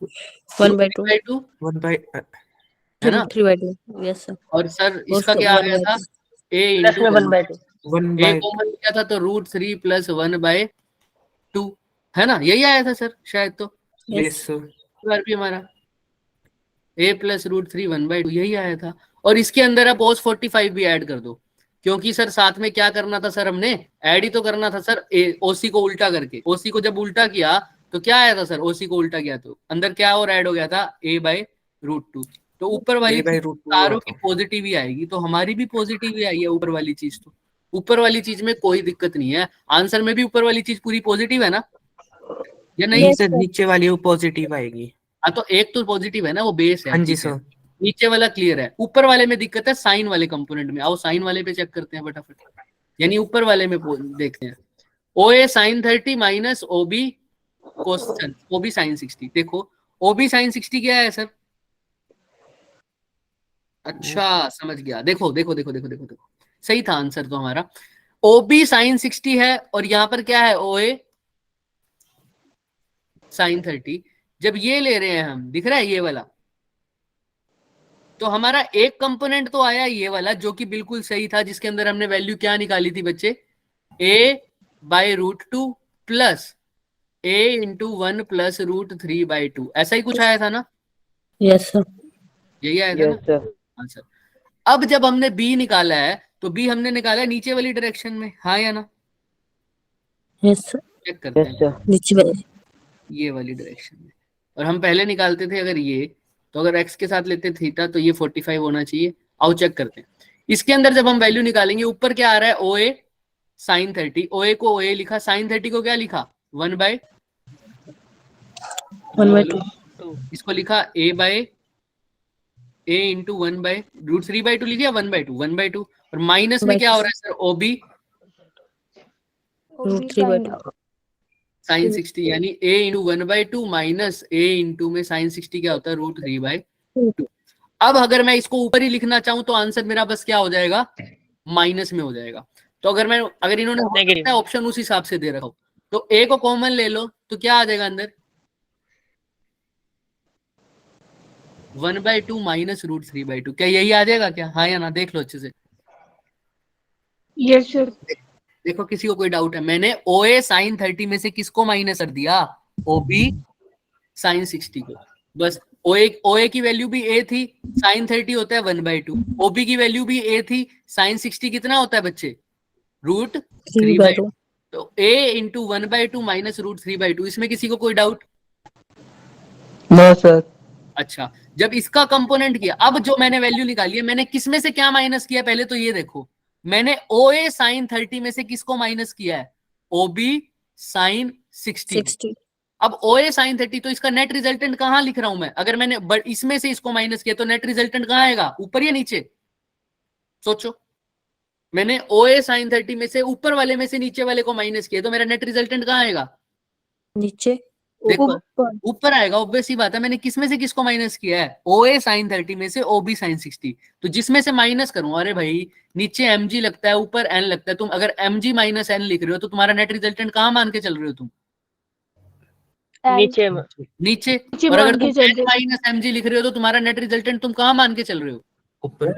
1/2 3/2 1 by है ना। 3/2 yes sir और सर cos इसका to क्या आ 1 गया by था, 2 a प्लस इंटू में 1 1/2। 1 a by कॉमन लिया था तो √3 + 1/2 है ना, यही आया था सर शायद। तो yes sir. इस बार भी हमारा a + √3 1/2 यही आया था। और इसके अंदर आप cos 45 भी ऐड कर दो, क्योंकि सर साथ में क्या करना था सर, हमने ऐड ही तो करना था सर ओसी को उल्टा करके। ओसी को जब उल्टा किया तो क्या आया था सर, ओसी को उल्टा किया तो अंदर क्या और ऐड हो गया था, a/√2। तो ऊपर वाली a/√2 सारों की पॉजिटिव ही आएगी, तो हमारी भी पॉजिटिव ही आई है ऊपर वाली चीज। तो ऊपर वाली चीज में कोई दिक्कत नहीं है, आंसर में भी ऊपर वाली चीज पूरी पॉजिटिव है ना, या नहीं? नहीं Yes, सर, sir. नीचे वाली वो पॉजिटिव आएगी। हाँ तो एक तो पॉजिटिव है ना, वो बेस है, हाँ जी ठीक है। सर। नीचे वाला क्लियर है, ऊपर वाले में दिक्कत है साइन वाले कंपोनेंट में। आओ साइन वाले पे चेक करते हैं फटाफट, यानी ऊपर वाले में देखते हैं। OA sin 30 minus OB question OB sin 60। देखो OB sin 60 क्या है सर? अच्छा समझ गया, देखो देखो देखो देखो देखो देखो, सही था आंसर तो हमारा। OB sin 60 है और यहां पर क्या है, OA sin 30। जब ये ले रहे हैं हम, दिख रहा है ये वाला, तो हमारा एक कंपोनेंट तो आया ये वाला जो कि बिल्कुल सही था, जिसके अंदर हमने वैल्यू क्या निकाली थी बच्चे, a/√2 प्लस a इंटू 1 + √3/2, ऐसा ही कुछ आया था ना, yes sir यही आया था ना। yes sir हाँ सर। अब जब हमने b निकाला है तो b हमने निकाला है नीचे वाली डायरेक्शन में, हाँ या ना, yes sir चेक करते yes हैं sir नीचे वाले ये वाली डायरेक्शन में। और हम पहले निकालते थे अगर ये, तो अगर x के साथ लेते थीटा तो ये 45 होना चाहिए। आओ चेक करते हैं इसके अंदर जब हम वैल्यू निकालेंगे, ऊपर क्या आ रहा है, OA sin 30। OA को OA लिखा, sin 30 को क्या लिखा, 1/2, 1/2 इसको लिखा a इंटू 1/√3/2 लिखा, 1/2 और माइनस में क्या हो रहा है सर, OB √3/2 sin 60, यानी a into 1/2 minus a into में sin 60 क्या होता है, √3/2। अब अगर मैं इसको ऊपर ही लिखना चाहूं तो आंसर मेरा बस क्या हो जाएगा, माइनस में हो जाएगा। तो अगर इन्होंने Negative. ऑप्शन उस हिसाब से दे रखा हो, तो a को कॉमन ले लो तो क्या आ जाएगा अंदर, 1/2 माइनस √3/2। क्या यही आ जाएगा क्या, हाँ या ना, देख लो अच्छे से। Yes, sir. देखो किसी को कोई डाउट है, मैंने OA sin 30 में से किसको माइनस कर दिया, OB sin 60 को। बस OA की वैल्यू भी A थी, sin 30 होता है 1/2, OB की वैल्यू भी A थी, sin 60 कितना होता है बच्चे, √3/2। तो A इंटू 1/2 माइनस √3/2, इसमें किसी को कोई डाउट? no sir अच्छा, जब इसका कंपोनेंट किया, अब जो मैंने वैल्यू निकाली है, मैंने किस में से क्या माइनस किया, पहले तो ये देखो, मैंने OA sin 30 में से किसको माइनस किया है, OB sin 60। अब OA sin 30, तो इसका नेट रिजल्टेंट कहां लिख रहा हूं मैं, अगर मैंने इसमें से इसको माइनस किया तो नेट रिजल्टेंट कहां आएगा, ऊपर या नीचे, सोचो। मैंने OA sin 30 में से ऊपर वाले में से नीचे वाले को माइनस किया, तो मेरा नेट रिजल्टेंट कहां आएगा, नीचे देखो ऊपर ऊपर आएगा, ऑब्वियस ही बात है। मैंने किस में से किसको माइनस किया है, OA sin 30 में से OB sin 60। तो जिसमें से माइनस करूं, अरे भाई नीचे mg लगता है ऊपर n लगता है, तुम अगर mg माइनस n लिख रहे हो तो तुम्हारा नेट रिजल्टेंट कहां मान के चल रहे हो तुम, नीचे में। नीचे। नीचे और अगर मान तुम के चल n माइनस mg लिख रहे हो तो तुम्हारा नेट रिजल्टेंट तुम कहां मान के चल रहे हो, ऊपर।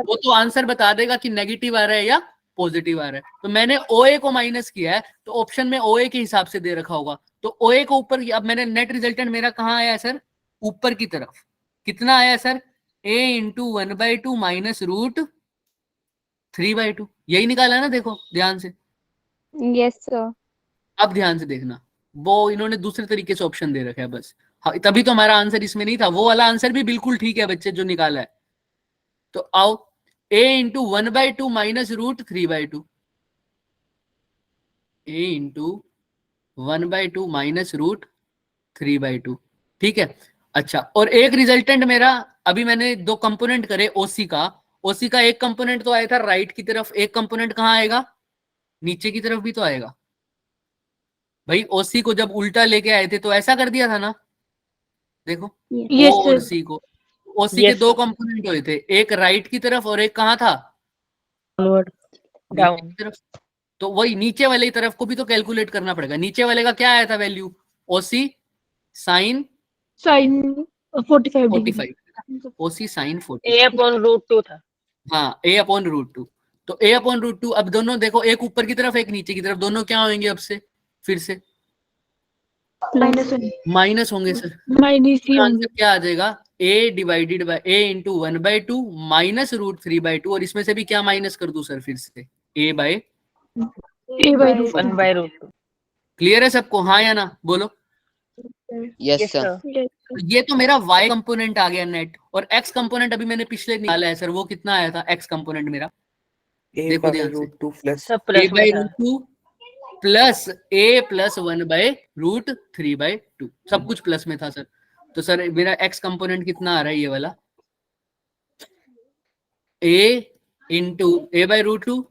वो तो आंसर बता देगा कि नेगेटिव आ रहा है या पॉजिटिव आ रहा है। तो मैंने OA को माइनस किया है, तो ऑप्शन में OA के हिसाब से दे रखा होगा, तो OA को ऊपर, अब मैंने नेट रिजल्टेंट मेरा कहाँ आया है सर, ऊपर की तरफ। कितना आया सर, A इंटू 1/2 माइनस √3/2, यही निकाला ना, देखो ध्यान से। yes sir अब ध्यान से देखना, वो इन्होंने दूसरे तरीके से ऑप्शन दे रखा है बस, हाँ, तभी तो हमारा आंसर इसमें नहीं था। वो वाला आंसर भी बिल्कुल ठीक है बच्चे जो निकाला है। तो आओ A into 1/2 minus √3/2, A into 1/2 minus √3/2, ठीक है। अच्छा, और एक रिजल्टेंट मेरा, अभी मैंने दो कंपोनेंट करे OC का एक कंपोनेंट तो आया था राइट की तरफ, एक कंपोनेंट कहाँ आएगा, नीचे की तरफ भी तो आएगा। भाई OC को जब उल्टा लेके आए थे तो ऐसा कर दिया था ना, देखो Yes, O और sir. C को, OC के Yes, दो sir. कंपोनेंट हुए थे, एक राइट की तरफ और एक कहाँ था, डाउनवर्ड नीचे Down. की तरफ। तो वही नीचे वाले की तरफ को भी तो कैलकुलेट करना पड़ेगा। नीचे वाले का क्या आया था वैल्यू, OC sin sine 45 degree 45, OC sine 40, A/√2 था। हाँ A/√2। तो A/√2, अब दोनों देखो, एक ऊपर की तरफ एक नीचे की तरफ, दोनों क्या होंगे अब से, फिर से माइनस होंगे सर। माइनस ही होंगे। आंसर क्या आ जाएगा, A divided by A into 1/2 minus √3/2, और इसमें से भी क्या माइनस कर दूं सर फिर से, A/√2। 1/√2। क्लियर है सबको, हाँ या ना, बोलो। Yes Yes, sir. सर। तो ये तो मेरा y कंपोनेंट आ गया नेट, और x कंपोनेंट अभी मैंने पिछले निकाला है सर, वो कितना आया था x कंपोनेंट मेरा, देखो ध्यान से, A/√2 प्लस सब प्लस में था। A/√2 प्लस A प्लस 1/√3/2, सब कुछ प्लस में था सर। तो सर मेरा x कंपोनेंट कितना आ रहा है, ये वाला A इंटू A/√2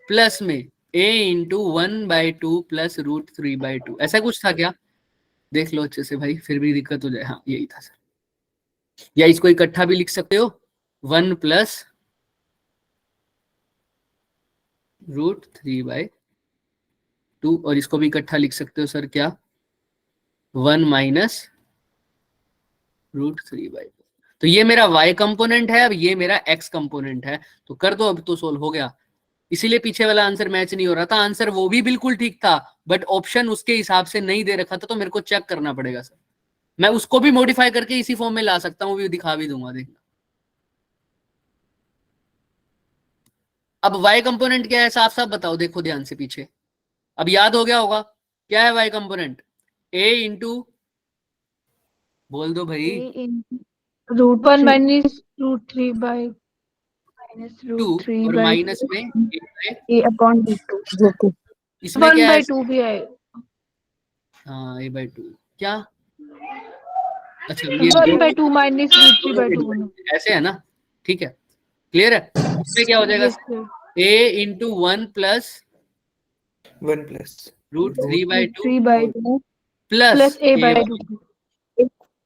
प्लस में A इंटू 1/2 प्लस √3/2, ऐसा कुछ था क्या, देख लो अच्छे से भाई, फिर भी दिक्कत हो जाए। हाँ यही था सर, या इसको इकट्ठा भी लिख सकते हो, 1 प्लस √3/2, और इसको भी इकट्ठा लिख सकते हो सर, क्या 1 माइनस √3/2। तो ये मेरा y कंपोनेंट है, अब ये मेरा x कंपोनेंट है, तो कर दो, अब तो सोल्व हो गया। इसीलिए पीछे वाला आंसर मैच नहीं हो रहा था, आंसर वो भी बिल्कुल ठीक था, बट ऑप्शन उसके हिसाब से नहीं दे रखा था, तो मेरे को चेक करना पड़ेगा सर। मैं उसको भी मॉडिफाई करके इसी फॉर्म में ला सकता हूँ, भी दिखा भी दूंगा, देखना। अब y कंपोनेंट क्या है, साफ साफ बताओ, देखो ध्यान से पीछे, अब याद हो गया होगा क्या है y कंपोनेंट, a इंटू, बोल दो भाई, √1 माइनस √3/2 2 और माइनस में A/√2। इसमें क्या है, 1/2 भी है। हाँ A/2 क्या, अच्छा ये 1/2 माइनस √3/2 ऐसे है ना, ठीक है, क्लियर है। इसमें क्या हो जाएगा, a into 1 plus 1 plus √3/2 plus A/√2।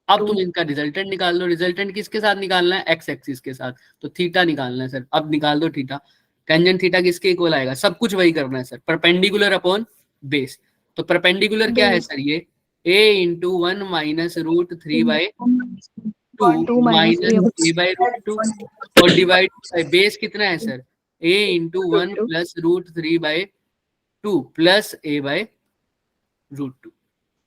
अब तुम इनका रिजल्टेंट निकाल लो, रिजल्टेंट किसके साथ निकालना है, एक्स एक्सिस के साथ, तो थीटा निकालना है सर, अब निकाल दो थीटा, टेंजेंट थीटा किसके इक्वल आएगा, सब कुछ वही करना है सर, परपेंडिकुलर अपॉन बेस। तो परपेंडिकुलर क्या है सर, ये a into 1 minus √3/2 minus A/√2, और डिवाइड बाय बेस कितना है sir, a into 1 plus √3/2 plus A/√2।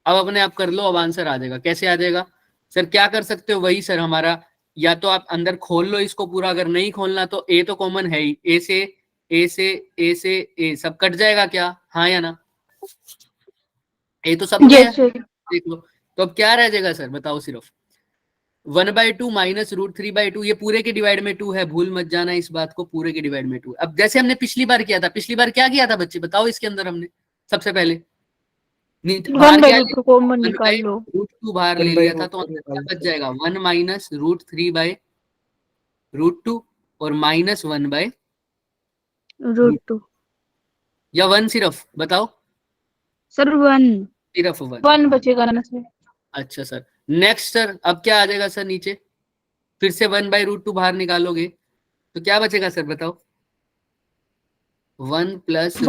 अब अपने आप कर लो, अब आंसर आ जाएगा, कैसे आ जाएगा सर, क्या कर सकते हो, वही सर हमारा, या तो आप अंदर खोल लो इसको पूरा, अगर नहीं खोलना तो a तो कॉमन है ही, a से a सब कट जाएगा क्या, हाँ या ना, a तो सब में है, देख लो। तो अब क्या रह जाएगा सर बताओ, सिर्फ 1/2 माइनस √3/2, ये पूरे के डिवाइड में 2 है, भूल मत जाना इस बात को, पूरे के डिवाइड में 2। अब जैसे हमने पिछली बार किया था, पिछली बार क्या किया था बच्चे बताओ, इसके अंदर हमने सबसे पहले बाहर क्या, 1/√2 कॉमन निकाल लो, √2 बाहर ले लिया था, तो अंदर क्या बच जाएगा, 1 माइनस √3/√2 और माइनस 1/√2, या 1 सिर्फ बताओ, सर 1 सिर्फ 1 1 बचेगा ना सर। अच्छा सर, नेक्स्ट सर, अब क्या आ जाएगा सर नीचे, फिर से 1/√2 बाहर निकालोगे तो क्या बचेगा सर बताओ, 1 प्लस में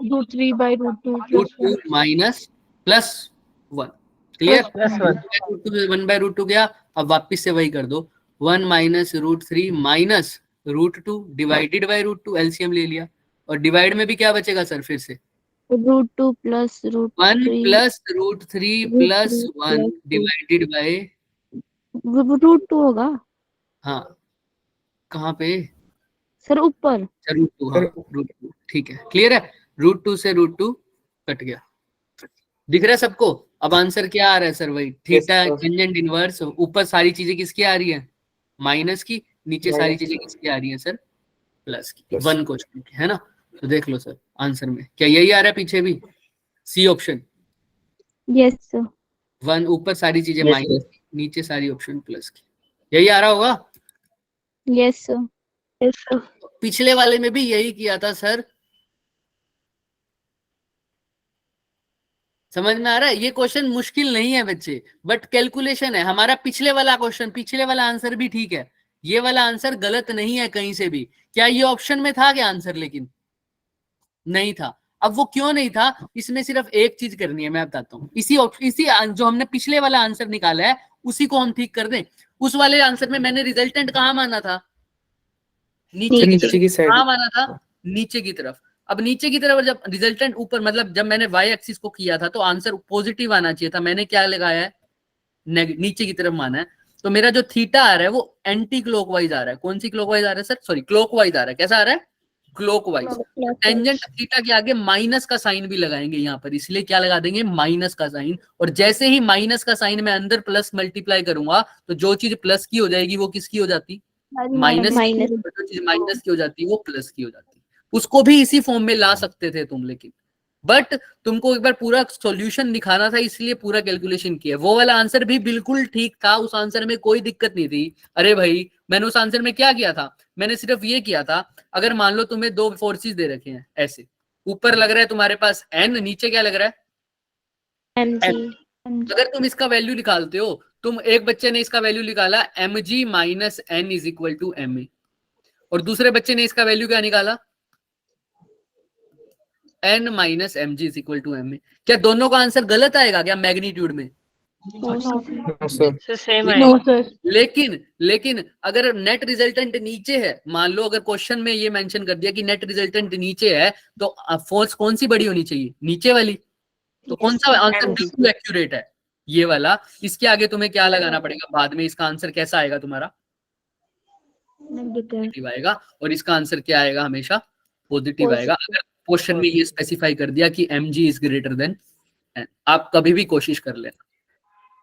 √3/√2 माइनस प्लस 1, क्लियर, प्लस 1। 1/√2 गया, अब वापिस से वही कर दो, 1 minus √3 minus √2 divided by √2, LCM ले लिया, और डिवाइड में भी क्या बचेगा सर, फिर से √2 plus 1 √3 plus √3 plus 1 divided by, √2 होगा हाँ कहाँ पे सर, ऊपर। √2, हाँ √2, ठीक है, क्लियर है, √2 से √2 कट गया, दिख रहा है सबको। अब आंसर क्या आ रहा है सर, वही थीटा टेंजेंट इनवर्स, ऊपर सारी चीजें किसकी आ रही है, माइनस की, नीचे सारी चीजें किसकी आ रही है सर, प्लस की, 1 को छोड़ के, है ना। तो देख लो सर आंसर में क्या यही आ रहा है, पीछे भी सी ऑप्शन, यस सर। 1 ऊपर सारी चीजें माइनस की, नीचे सारी ऑप्शन प्लस की, यही आ रहा होगा। Yes sir. पिछले वाले में भी यही किया था सर, समझ में आ रहा है, ये क्वेश्चन मुश्किल नहीं है बच्चे, बट कैलकुलेशन है हमारा। पिछले वाला क्वेश्चन, पिछले वाला आंसर भी ठीक है, ये वाला आंसर गलत नहीं है कहीं से भी। क्या ये ऑप्शन में था क्या आंसर, लेकिन नहीं था। अब वो क्यों नहीं था, इसमें सिर्फ एक चीज करनी है, मैं बताता हूँ। इसी जो हमने पिछले वाला आंसर निकाला है उसी को हम ठीक कर दें। उस वाले आंसर में मैंने रिजल्टेंट कहाँ माना था, नीचे नीचे की साइड। कहाँ माना था, नीचे की तरफ। अब नीचे की तरफ जब रिजल्टेंट ऊपर, मतलब जब मैंने वाई एक्सिस को किया था तो आंसर पॉजिटिव आना चाहिए था, मैंने क्या लगाया है, नीचे की तरफ माना है। तो मेरा जो थीटा आ रहा है वो एंटी क्लॉकवाइज आ रहा है। कौन सी क्लॉकवाइज आ रहा है सर, सॉरी क्लॉकवाइज आ रहा है। कैसा आ रहा है, क्लॉकवाइज। टेंजेंट थीटा के आगे माइनस का साइन भी लगाएंगे यहाँ पर, इसलिए क्या लगा देंगे, माइनस का साइन। और जैसे ही माइनस का साइन मैं अंदर प्लस मल्टीप्लाई करूंगा तो जो चीज प्लस की हो जाएगी वो किसकी हो जाती, माइनस। जो चीज माइनस की हो जाती है वो प्लस की हो जाती है। उसको भी इसी फॉर्म में ला सकते थे तुम, लेकिन बट तुमको एक बार पूरा सॉल्यूशन दिखाना था इसलिए पूरा कैलकुलेशन किया। वो वाला आंसर भी बिल्कुल ठीक था, उस आंसर में कोई दिक्कत नहीं थी। अरे भाई मैंने उस आंसर में क्या किया था, मैंने सिर्फ ये किया था, अगर मान लो तुम्हें दो फोर्सेस दे रखे हैं ऐसे, ऊपर लग रहा है तुम्हारे पास n, नीचे क्या लग रहा है m। अगर तुम इसका वैल्यू निकालते हो, तुम एक बच्चे ने इसका वैल्यू निकाला mg minus n is equal to ma, और दूसरे बच्चे ने इसका वैल्यू क्या निकाला, n minus M G is equal to M A. क्या दोनों का आंसर गलत आएगा क्या मैग्नीट्यूड में, सेम है। No sir. लेकिन अगर नेट रिजल्टेंट नीचे है, मान लो अगर क्वेश्चन में ये मेंशन कर दिया कि नेट रिजल्टेंट नीचे है, तो फोर्स कौन सी बड़ी होनी चाहिए, नीचे वाली। तो कौन सा आंसर बिल्कुल एक्यूरेट है, ये वाला। इसके आगे तुम्हें क्या लगाना पड़ेगा बाद में, इसका आंसर कैसा आएगा तुम्हारा, नेगेटिव आएगा, और इसका आंसर क्या आएगा, हमेशा पॉजिटिव आएगा। अगर क्वेश्चन में ये स्पेसिफाई कर दिया कि mg is greater than n, आप कभी भी कोशिश कर लेना,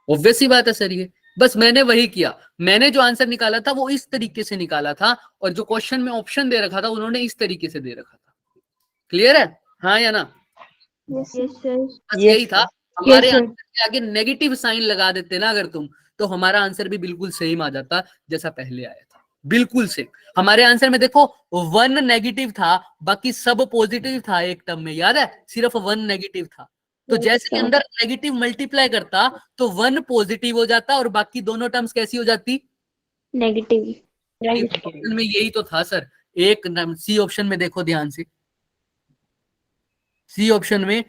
ऑब्वियस सी बात है सर। ये बस मैंने वही किया, मैंने जो आंसर निकाला था वो इस तरीके से निकाला था, और जो क्वेश्चन में ऑप्शन दे रखा था उन्होंने इस तरीके से दे रखा था। क्लियर है, हाँ या ना, बस यही था। हमारे आंसर के आगे नेगेटिव साइन लगा देते ना अगर तुम, तो हमारा आंसर भी बिल्कुल सेम आ जाता जैसा पहले आया था, बिल्कुल सेम। हमारे आंसर में देखो 1 नेगेटिव था, बाकी सब पॉजिटिव था एक टर्म में, याद है, सिर्फ 1 नेगेटिव था। तो जैसे अंदर नेगेटिव मल्टीप्लाई करता तो 1 पॉजिटिव हो जाता और बाकी दोनों टर्म्स कैसी हो जाती, नेगेटिव। ऑप्शन में यही तो था सर। एक सी ऑप्शन में देखो ध्यान से, सी ऑप्शन में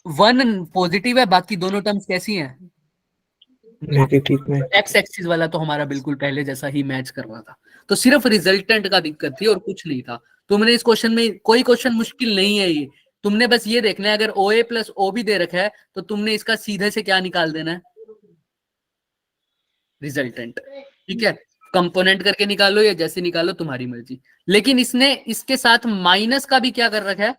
1 पॉजिटिव है, बाकी दोनों टर्म्स कैसी हैं, नेगेटिव में। एक्स एक्सिस वाला तो हमारा बिल्कुल पहले जैसा ही मैच कर रहा था। तो सिर्फ रिजल्टेंट का दिक्कत थी और कुछ नहीं था। तुमने इस क्वेश्चन में, कोई क्वेश्चन मुश्किल नहीं है ये, तुमने बस ये देखना है, अगर OA प्लस O भी दे रखा है तो तुमने इसका सीधे से क्या निकाल देना है, रिजल्टेंट। ठीक है, कंपोनेंट करके निकालो या जैसे निकालो तुम्हारी मर्जी। लेकिन इसने इसके साथ माइनस का भी क्या कर रखा है,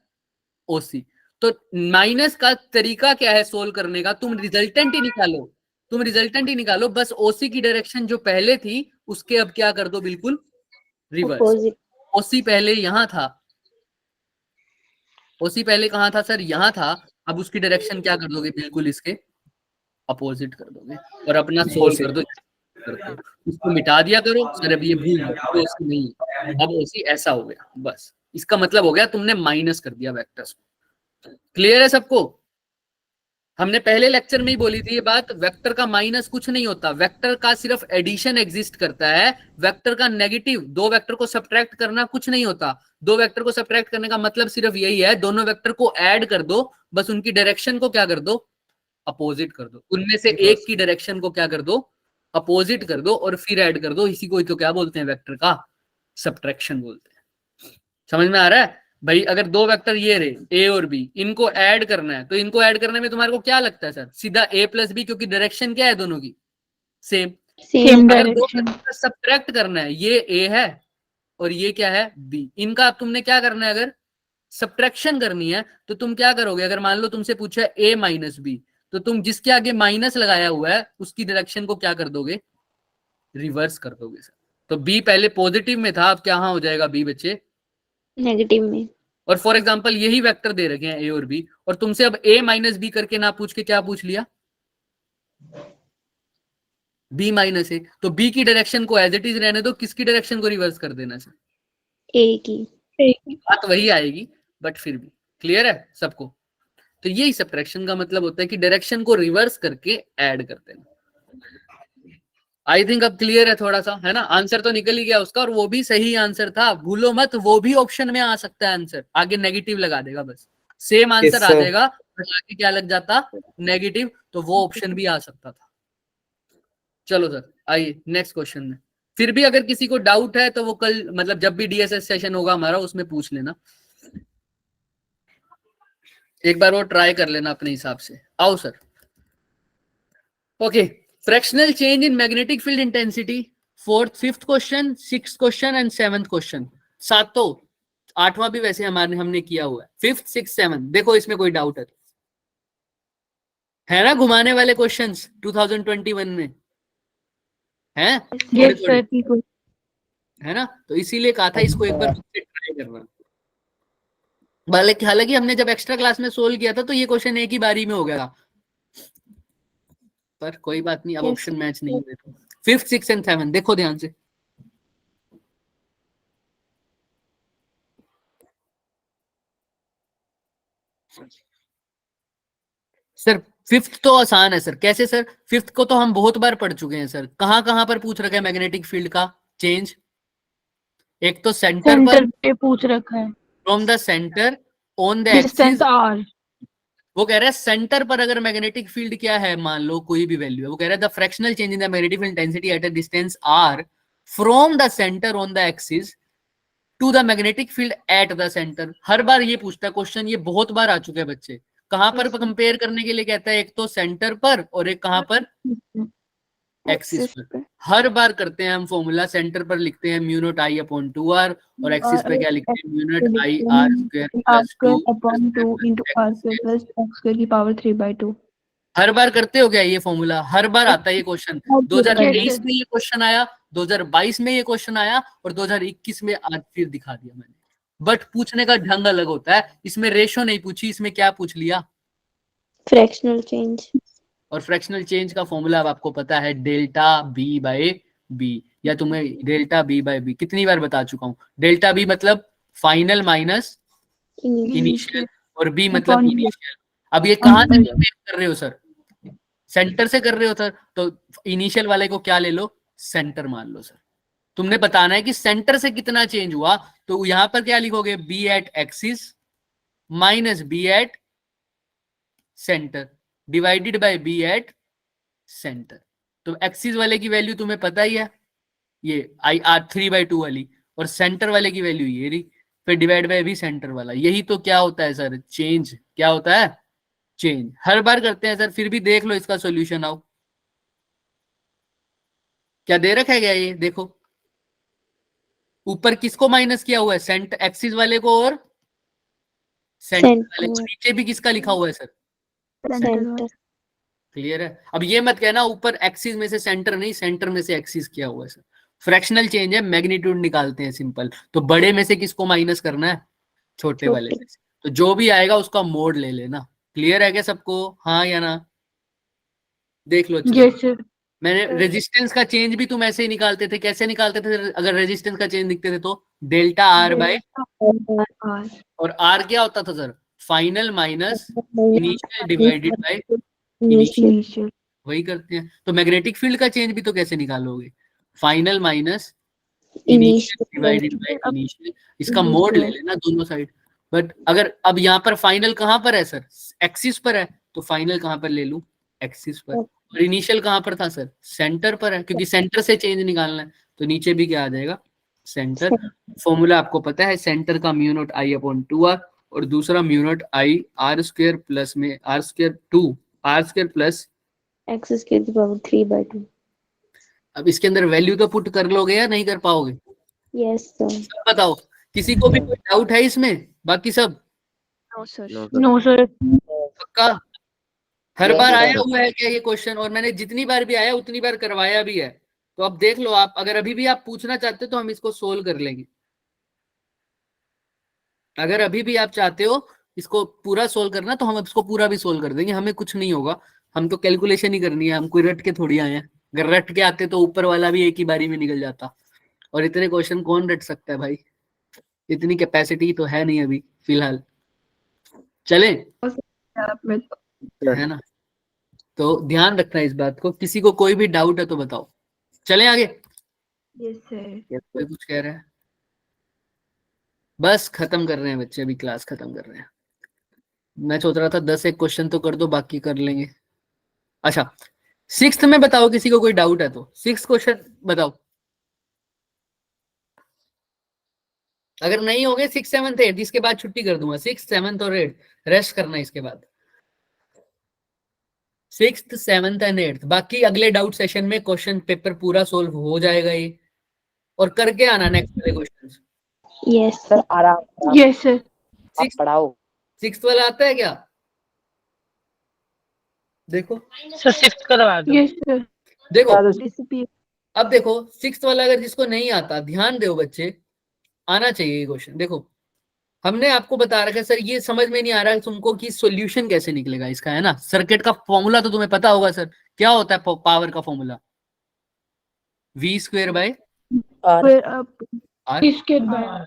OC। तो माइनस का तरीका क्या है सोल्व करने का, तुम रिजल्टेंट ही निकालो, तुम रिजल्टेंट ही निकालो, बस OC की डायरेक्शन जो पहले थी उसके अब क्या कर दो, बिल्कुल रिवर्स। OC पहले यहां था, OC पहले कहां था सर, यहां था, अब उसकी डायरेक्शन क्या कर दोगे, बिल्कुल इसके अपोजिट कर दोगे और अपना सोल्व कर दो। उसको मिटा दिया करो सर, अब ये भूल जाओ OC नहीं, अब OC ऐसा हो गया, बस इसका मतलब हो गया तुमने माइनस कर दिया वेक्टर्स को। क्लियर है सबको, हमने पहले लेक्चर में ही बोली थी ये बात, वेक्टर का माइनस कुछ नहीं होता, वेक्टर का सिर्फ एडिशन एग्जिस्ट करता है। वेक्टर का नेगेटिव, दो वेक्टर को सब्ट्रैक्ट करना कुछ नहीं होता। दो वेक्टर को सब्ट्रैक्ट करने का मतलब सिर्फ यही है, दोनों वेक्टर को ऐड कर दो, बस उनकी डायरेक्शन को क्या कर दो, अपोजिट कर दो। उनमें से एक की डायरेक्शन को क्या कर दो, अपोजिट कर दो, और फिर ऐड कर दो। इसी को तो क्या बोलते हैं, वेक्टर का सब्ट्रैक्शन बोलते हैं। समझ में आ रहा है भाई? अगर दो वेक्टर ये रहे A और B, इनको ऐड करना है, तो इनको ऐड करने में तुम्हारे को क्या लगता है सर, सीधा A प्लस B, क्योंकि डायरेक्शन क्या है दोनों की, सेम। अगर दो वेक्टर सब्ट्रैक्ट करना है, ये A है और ये क्या है, B, इनका तुमने क्या करना है, अगर सब्ट्रैक्शन करनी है तो तुम क्या करोगे, अगर मान लो तुमसे पूछा है A माइनस B, तो तुम जिसके आगे माइनस लगाया हुआ है उसकी डायरेक्शन को क्या कर दोगे, रिवर्स कर दोगे सर। तो B पहले पॉजिटिव में था, अब क्या हो जाएगा B बच्चे, नेगेटिव में। और फॉर एग्जांपल यही वेक्टर दे रखे हैं A और B, और तुमसे अब A माइनस B करके ना पूछ के क्या पूछ लिया, B माइनस A, तो B की डायरेक्शन को एज इट इज रहने दो, किसकी डायरेक्शन को रिवर्स कर देना सर, A की। बात वही आएगी, बट फिर भी क्लियर है सबको। तो यही सब्ट्रैक्शन का मतलब होता है कि डायरेक्शन को रिवर्स करके ऐड कर देना। आई थिंक अब क्लियर है थोड़ा सा, है ना? आंसर तो निकल ही गया उसका, और वो भी सही आंसर था, भूलो मत, वो भी ऑप्शन में आ सकता है आंसर, आगे नेगेटिव लगा देगा बस। सेम आंसर Yes, आ sir. जाएगा, बट आगे क्या लग जाता, नेगेटिव, तो वो ऑप्शन भी आ सकता था। चलो सर आइए नेक्स्ट क्वेश्चन में। फिर भी अगर किसी को डाउट है तो वो कल मतलब जब भी डीएसएस सेशन होगा हमारा उसमें पूछ लेना, एक बार वो ट्राई कर लेना अपने हिसाब से। आओ sir. Okay, fractional change in magnetic field intensity, fifth question, sixth question and seventh question, सातों, आठवां भी वैसे हमने किया हुआ है, फिफ्थ सिक्स सेवन। देखो इसमें कोई डाउट है ना, घुमाने वाले क्वेश्चंस 2021 में हैं थोड़े यस थोड़े, सर ठीक है। है ना, तो इसीलिए कहा था इसको एक बार ट्राई करना। हालांकि हमने जब एक्स्ट्रा क्लास में सोल्व किया था तो ये क्वेश्चन एक ही बारी में हो गया था, पर कोई बात नहीं, अब Yes, ऑप्शन मैच नहीं हुए तो। फिफ्थ सिक्स एंड सेवन देखो ध्यान से। सर फिफ्थ तो आसान है सर, कैसे सर? फिफ्थ को तो हम बहुत बार पढ़ चुके हैं सर, कहां कहां पर पूछ रखा है मैग्नेटिक फील्ड का चेंज? एक तो सेंटर पर, सेंटर पे पूछ रखा है, from the centre on the distance axis. R. वो कह रहा है सेंटर पर अगर मैग्नेटिक फील्ड क्या है, मान लो कोई भी वैल्यू है, वो कह रहा है the fractional change in the magnetic field intensity at a distance r from the centre on the axis to the magnetic field at the centre. हर बार ये पूछता है क्वेश्चन, ये बहुत बार आ चुके हैं बच्चे। कहां पर कंपेयर करने के लिए कहता है, एक तो सेंटर पर और एक कहां पर, एक्सिस एक्सिस पर। पे। हर बार करते हैं हम फॉर्मूला, सेंटर पर लिखते हैं म्यू नॉट आई अपॉन 2r और एक्सिस पे क्या लिखते हैं, mu naught I are square R plus square 2 upon 2 into R square plus X square की पावर 3/2। हर बार करते हो क्या ये फॉर्मूला? हर बार आता है ये क्वेश्चन। 2023 Yes, में ये क्वेश्चन आया, 2022 में ये क्वेश्चन आया और 2021 में आज फिर दिखा दिया मैंने। बट पूछने का ढंग अलग होता है, इसमें रेशो नहीं पूछी, इसमें क्या पूछ लिया, fractional change. और फ्रैक्शनल चेंज का फॉर्मूला अब आपको पता है, डेल्टा बी बाय बी, या तुम्हें डेल्टा बी बाय बी कितनी बार बता चुका हूं। डेल्टा बी मतलब फाइनल माइनस Initial. इनिशियल, और बी मतलब Upon इनिशियल। अब ये कहां से कंपेयर कर रहे हो सर? सेंटर से कर रहे हो सर, तो इनिशियल वाले को क्या ले लो, सेंटर मान लो सर। तुमने बताना है कि सेंटर से कितना चेंज हुआ, तो यहां पर क्या लिखोगे, B at axis minus B at centre divided by B at centre. तो एक्सिस वाले की वैल्यू तुम्हें पता ही है, ये आई आर 3/2 वाली, और सेंटर वाले की वैल्यू ये रही, फिर डिवाइड बाय बी सेंटर वाला। यही तो क्या होता है सर, चेंज। क्या होता है, चेंज। हर बार करते हैं सर, फिर भी देख लो इसका सॉल्यूशन। आओ, क्या दे रखा है क्या ये, देखो ऊपर किसको माइनस किया हुआ है, सेंटर एक्सिस वाले को और सेंटर वाले को। Center. नीचे भी किसका लिखा हुआ है सर, Center. क्लियर है? अब ये मत कहना ऊपर एक्सिस में से सेंटर नहीं, सेंटर में से एक्सिस किया हुआ है सर। फ्रैक्शनल चेंज है, मैग्नीट्यूड निकालते हैं सिंपल, तो बड़े में से किसको माइनस करना है, छोटे वाले में से। तो जो भी आएगा उसका मोड ले लेना। क्लियर है क्या सबको, हाँ या ना? देख लो अच्छे से। Yes sir. मैंने रेजिस्टेंस का चेंज भी तुम ऐसे ही निकालते थे, कैसे निकालते थे अगर रेजिस्टेंस का चेंज दिखते थे तो, डेल्टा आर बाय, और आर क्या होता था sir, final minus initial divided by initial. Initial. वही करते हैं। तो मैग्नेटिक फील्ड का चेंज भी तो कैसे निकालोगे, final minus initial divided by initial. इसका मोड ले लेना दोनों साइड। बट अगर अब यहाँ पर फाइनल कहां पर है सर, एक्सिस पर है, तो फाइनल कहां पर ले लूं, एक्सिस पर। और इनिशियल कहां पर था सर, सेंटर पर है, क्योंकि सेंटर से चेंज निकालना है, तो नीचे भी क्या आ जाएगा, सेंटर। फॉर्मूला आपको पता है, सेंटर का म्यू नॉट आई अपॉन 2r और दूसरा mu naught I are square plus में r square 2 r square plus. X square की पावर 3/2. अब इसके अंदर वैल्यू तो पुट कर लोगे या नहीं कर पाओगे, Yes sir. सब बताओ। किसी को भी कोई डाउट है इसमें, बाकी सब नो सर। पक्का? हर Yes, बार sir. आया हुआ है क्या ये क्वेश्चन? और मैंने जितनी बार भी आया उतनी बार करवाया भी है। तो अब देख लो आप, अगर अभी भी आप पूछना चाहते हो तो हम इसको सोल्व कर लेंगे। अगर अभी भी आप चाहते हो इसको पूरा सोल्व करना तो हम इसको पूरा भी सोल्व कर देंगे, हमें कुछ नहीं होगा। हम तो कैलकुलेशन ही करनी है, हम कोई रट के थोड़ी आए हैं। अगर रट के आते तो ऊपर वाला भी एक ही बारी में निकल जाता, और इतने क्वेश्चन कौन रट सकता है भाई, इतनी कैपेसिटी तो है नहीं अभी फिलहाल। चले, है ना? तो ध्यान रखना इस बात को। किसी को कोई भी डाउट है तो बताओ। चले आगे। Yes sir. कोई कुछ कह रहा है? बस खत्म कर रहे हैं बच्चे, अभी क्लास खत्म कर रहे हैं। मैं सोच रहा था 10 एक क्वेश्चन तो कर दो, बाकी कर लेंगे। अच्छा, सिक्स्थ में बताओ, किसी को कोई डाउट है तो सिक्स क्वेश्चन बताओ। अगर नहीं हो गए 6, 7, 8, इसके बाद छुट्टी कर दूंगा। 6, 7 और 8 रेस्ट करना इसके बाद। 6th, 7th एंड 8th, बाकी अगले डाउट सेशन में क्वेश्चन पेपर पूरा सोल्व हो जाएगा ये, और करके आना नेक्स्ट वाले क्वेश्चन। Yes, sir sir. आराम Yes, sir. आप पढ़ाओ। 6th वाला आता है क्या? देखो सर 6 करवा दो। Yes, sir. देखो, Disappear. अब देखो 6th वाला अगर जिसको नहीं आता, ध्यान दो बच्चे, आना चाहिए ये क्वेश्चन। देखो हमने आपको बता रखा है सर, ये समझ में नहीं आ रहा है तुमको कि सॉल्यूशन कैसे निकलेगा इसका, है ना। सर्किट का फॉर्मूला तो तुम्हें पता होगा सर, क्या होता है पावर का फॉर्मूला? V² बाय और Square up. R, Square by.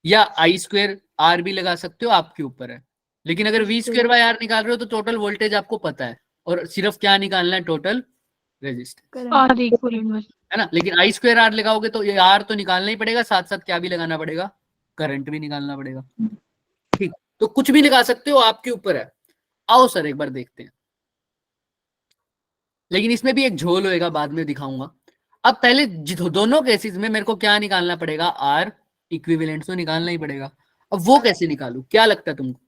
या I² R भी लगा सकते हो, आपके ऊपर है। लेकिन अगर V² बाय R निकाल रहे हो तो टोटल वोल्टेज आपको पता है, और सिर्फ क्या निकालना है? Total resistance, R equal inverse. है ना। लेकिन I² R लगाओगे तो ये R तो निकालना ही पड़ेगा, साथ साथ क्या भी लगाना पड़ेगा? करंट भी निकालना पड़ेगा। ठीक, तो कुछ भी लगा सकते हो, आपके ऊपर है। आओ सर एक बार देखते हैं, लेकिन इसमें भी एक झोल होएगा, बाद में दिखाऊंगा। अब पहले दोनों केसेस में मेरे को क्या निकालना पड़ेगा? आर इक्विवेलेंट तो निकालना ही पड़ेगा। अब वो कैसे निकालूं, क्या लगता है तुमको?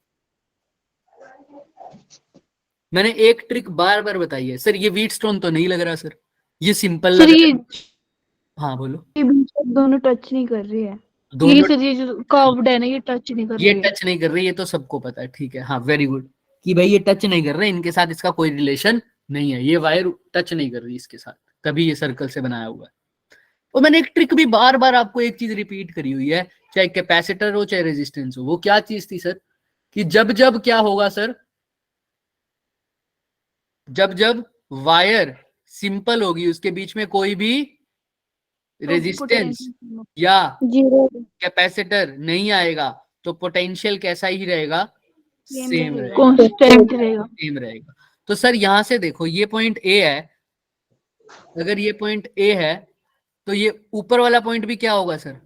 मैंने एक ट्रिक बार बार बताई है सर, ये व्हीटस्टोन तो नहीं लग रहा सर, ये सिंपल सर लग ये रहा है। हाँ बोलो। बीच में दोनों टच नहीं कर रही है। ये दोनों सर ये जो कर्व्ड है ना, ये टच नहीं कर ये रही है। टच नहीं कर रही, ये तो सबको पता है। ठीक है, हाँ वेरी गुड, कि भाई ये टच नहीं कर रहे, इनके साथ इसका कोई रिलेशन नहीं है, ये वायर टच नहीं कर रही इसके साथ, तभी ये सर्कल से बनाया हुआ है। और मैंने एक ट्रिक भी बार बार आपको एक चीज रिपीट करी हुई है, चाहे कैपेसिटर हो चाहे रेजिस्टेंस हो। वो क्या चीज थी सर? कि जब जब क्या होगा सर, जब जब वायर सिंपल होगी, उसके बीच में कोई भी रेजिस्टेंस या Zero. कैपेसिटर नहीं आएगा, तो पोटेंशियल कैसा ही रहेगा? सेम रहेगा, कांस्टेंट रहेगा। सेम रहेगा। तो सर यहां से देखो, ये पॉइंट ए है, अगर ये पॉइंट ए है तो ये ऊपर वाला पॉइंट भी क्या होगा सर?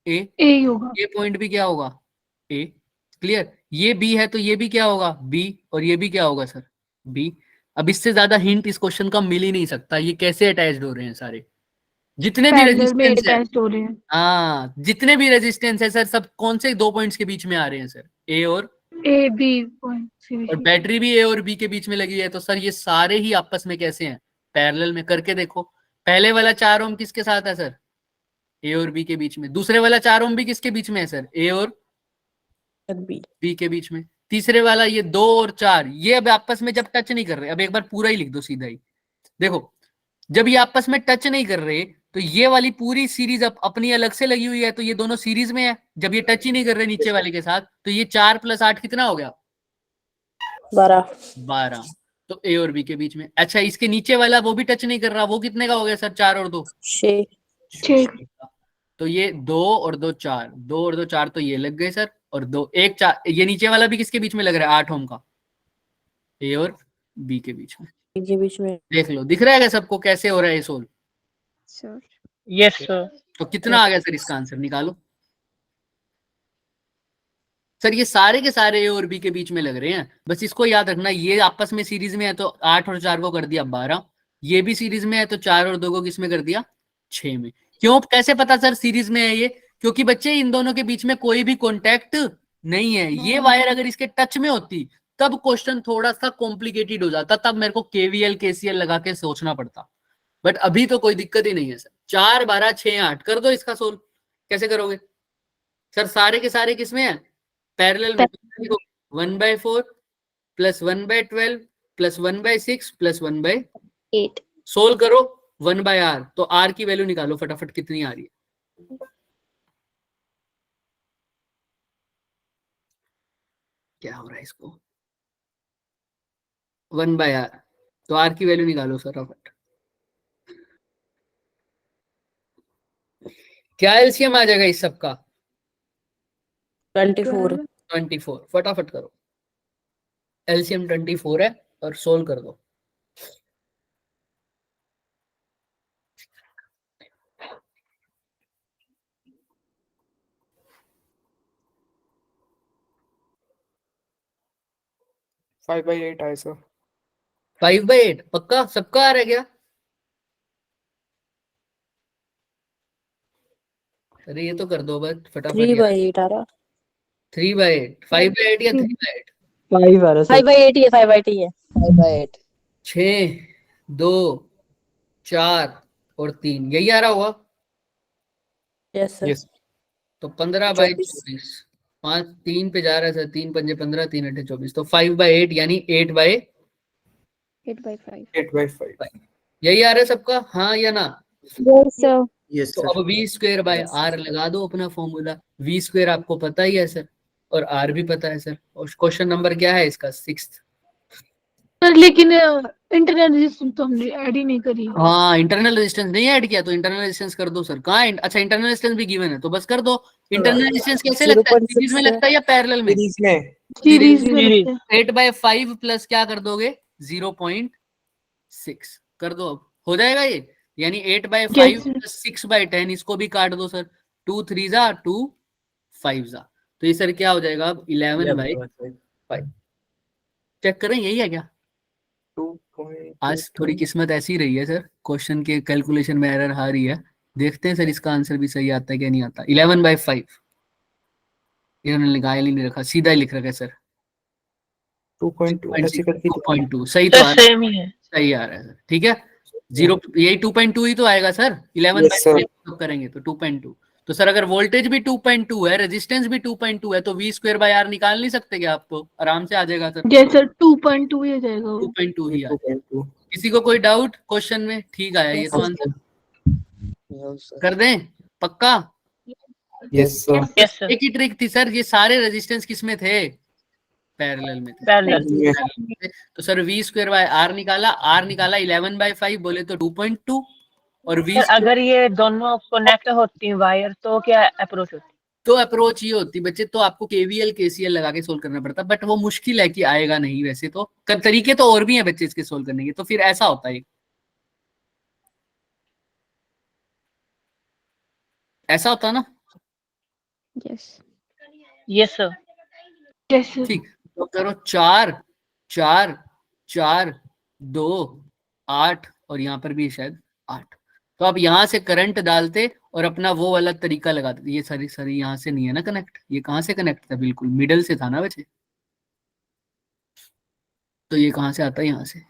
ए। ए ही होगा। ये पॉइंट भी क्या होगा? ए। क्लियर? ये बी है तो ये भी क्या होगा? बी। और ये भी क्या होगा सर? बी। अब इससे ज्यादा हिंट इस क्वेश्चन का मिल ही नहीं सकता। ये कैसे अटैच्ड हो रहे हैं सारे, जितने भी पैरेलल में रेजिस्टेंस है। अटैच्ड हो रहे हैं। हाँ, जितने भी रेजिस्टेंस है सर, सब कौन से दो पॉइंट्स के बीच में आ रहे हैं सर? ए और ए बी पॉइंट और बैटरी भी ए और बी के बीच में लगी है। तो सर ये सारे ही आपस में कैसे हैं? पैरेलल में। करके देखो, पहले वाला 4 ओम किसके साथ है सर? ए और बी के बीच में। दूसरे वाला 4 ओम भी किसके बीच में है सर? ए और बी बी के बीच में। तीसरे वाला ये 2 और 4, ये अब आपस में जब टच नहीं कर रहे, अब एक बार पूरा ही लिख दो सीधा ही। देखो, जब ये आपस में टच नहीं कर रहे तो ये वाली पूरी सीरीज अपनी अलग से लगी हुई है, तो ये दोनों सीरीज में है। जब ये टच ही नहीं कर रहे नीचे वाले के साथ, तो ये 4 + 8 कितना हो गया? 12। तो ए और बी के बीच में। अच्छा, इसके नीचे वाला वो भी टच नहीं कर रहा, वो कितने का हो गया सर? 4 और 2 6 6। तो ये 2 और 2 4, 2 और 2 4, तो ये लग गए सर। और 2 1 4, ये नीचे वाला भी किसके बीच में लग रहा है? 8 ओम का, ए और बी के बीच में। के बीच में। देख लो, दिख रहा है क्या सबको कैसे हो रहा है ये सोल्व? Sir yes sir. तो कितना आ गया सर इसका आंसर? निकालो सर। ये सारे के सारे ए और बी के बीच में लग रहे हैं, बस इसको याद रखना, ये आपस में सीरीज में है तो 8 और 4 को कर दिया 12। ये भी सीरीज में है तो 4 और 2 को किस में कर दिया? 6 में। क्यों, कैसे पता सर सीरीज में है ये? क्योंकि बच्चे इन दोनों के बीच में कोई भी कॉन्टैक्ट नहीं है। ये वायर अगर इसके टच में होती तब क्वेश्चन थोड़ा सा कॉम्प्लिकेटेड हो जाता, तब मेरे को केवीएल केसीएल लगा के सोचना पड़ता। बट अभी तो कोई दिक्कत ही नहीं है सर। 4 12 6 8 कर दो इसका सोल्व। कैसे करोगे सर? सारे के सारे किसमें है? पैरेलल में। देखो 1/4 + 1/12 + 1/6 + 1/, 8. सोल्व करो 1/r, तो r की वैल्यू निकालो फटाफट, कितनी आ रही है? क्या हो रहा है इसको? 1/r, तो r की वैल्यू निकालो फटाफट। क्या एलसीएम आ जाएगा इस सब का? 24 24। फटाफट करो, एलसीएम 24 है, और सोल्व कर दो। 5/8 आया सर। 5/8 पक्का सबका आ रहा है क्या? अरे ये तो कर दो बस फटाफट 3/8 आ रहा। 3/8 5/8 या 3/8? 5 आ रहा सर। 5/8 ही है, 5/8 ही है, 5/8। 6 2 4 और 3 यही आ रहा होगा। Yes sir. यस। तो 15/24 5 3 पे जा रहा है सर। 3 पंजे 15 3 अठे 24 तो 5/8 यानी 8/5 8/5 यही आ रहा है सबका, हाँ या ना? Yes, sir. यस तो सर। अब v² लगा दो अपना फॉर्मूला। v² आपको पता ही है सर और r भी पता है सर। और क्वेश्चन नंबर क्या है इसका? 6th। सर लेकिन इंटरनल रेजिस्टेंस तो हमने ऐड ही नहीं करी। हाँ इंटरनल रेजिस्टेंस नहीं ऐड किया तो इंटरनल रेजिस्टेंस कर दो सर। कहाँ अच्छा इंटरनल रेजिस्टेंस भी गिवन है तो बस कर दो। इंटरनल रेजिस्टेंस कैसे लगता है? 0.6 सीरीज में लगता है या पैरेलल में? सीरीज में। सीरीज में लगता है। 8/5 प्लस क्या कर दोगे? 0.6 कर दो। अब हो जाएगा ये, यानी 8/5 Yes, sir. प्लस 6/10 इसको भी काट दो सर। 2 3 जा 2 5 जा तो ये सर क्या हो जाएगा अब? 11/5। चेक करें यही है क्या? 2.2 आज थोड़ी किस्मत ऐसी रही है सर, क्वेश्चन के कैलकुलेशन में एरर आ रही है। देखते हैं सर इसका आंसर भी सही आता है क्या नहीं आता। 11/5 इन्होंने निकाल ही नहीं रखा, सीधा ही लिख रखा है सर। 2.2 ऐसे करके 2.2 सही तो सर आ रहा है, सेम ही है। सही आ रहा है सर। ठीक है 0 यही 2.2 ही तो आएगा सर। Yes, 11/5 करेंगे तो 2.2। तो सर अगर वोल्टेज भी 2.2 है, रेजिस्टेंस भी 2.2 है तो v²/r निकाल नहीं सकते क्या? आपको आराम से आ जाएगा सर। Yes, sir. 2.2 ही आ जाएगा वो। 2.2 ही आ जाएगा। 2.2। किसी को कोई डाउट क्वेश्चन में? ठीक आया ये तो आंसर कर दें पक्का? Yes sir. Yes sir. एक ही ट्रिक थी सर, ये सारे रेजिस्टेंस किसमें थे? पैरेलल में थे। पैरेलल। तो सर v²/r निकाला, r निकाला 11/5 बोले तो 2.2 और v सर अगर ये दोनों कनेक्ट होती हैं वायर तो क्या अप्रोच होती है? तो अप्रोच ये होती बच्चे, तो आपको KVL KCL लगा के सोल्व करना पड़ता, बट वो मुश्किल है कि आएगा नहीं। वैसे तो तरीके तो और भी हैं बच्चे इसके सोल्व करने के। तो फिर ऐसा होता है, ऐसा होता ना। Yes. Yes sir. Yes, sir. ठीक तो करो 4 4 4 2 8 और यहाँ पर भी शायद 8। तो आप यहाँ से करंट डालते और अपना वो वाला तरीका लगाते। ये सारी यहाँ से नहीं है ना कनेक्ट, ये कहाँ से कनेक्ट था? बिल्कुल मिडल से था ना बच्चे। तो ये कहाँ से आता है? यहाँ से।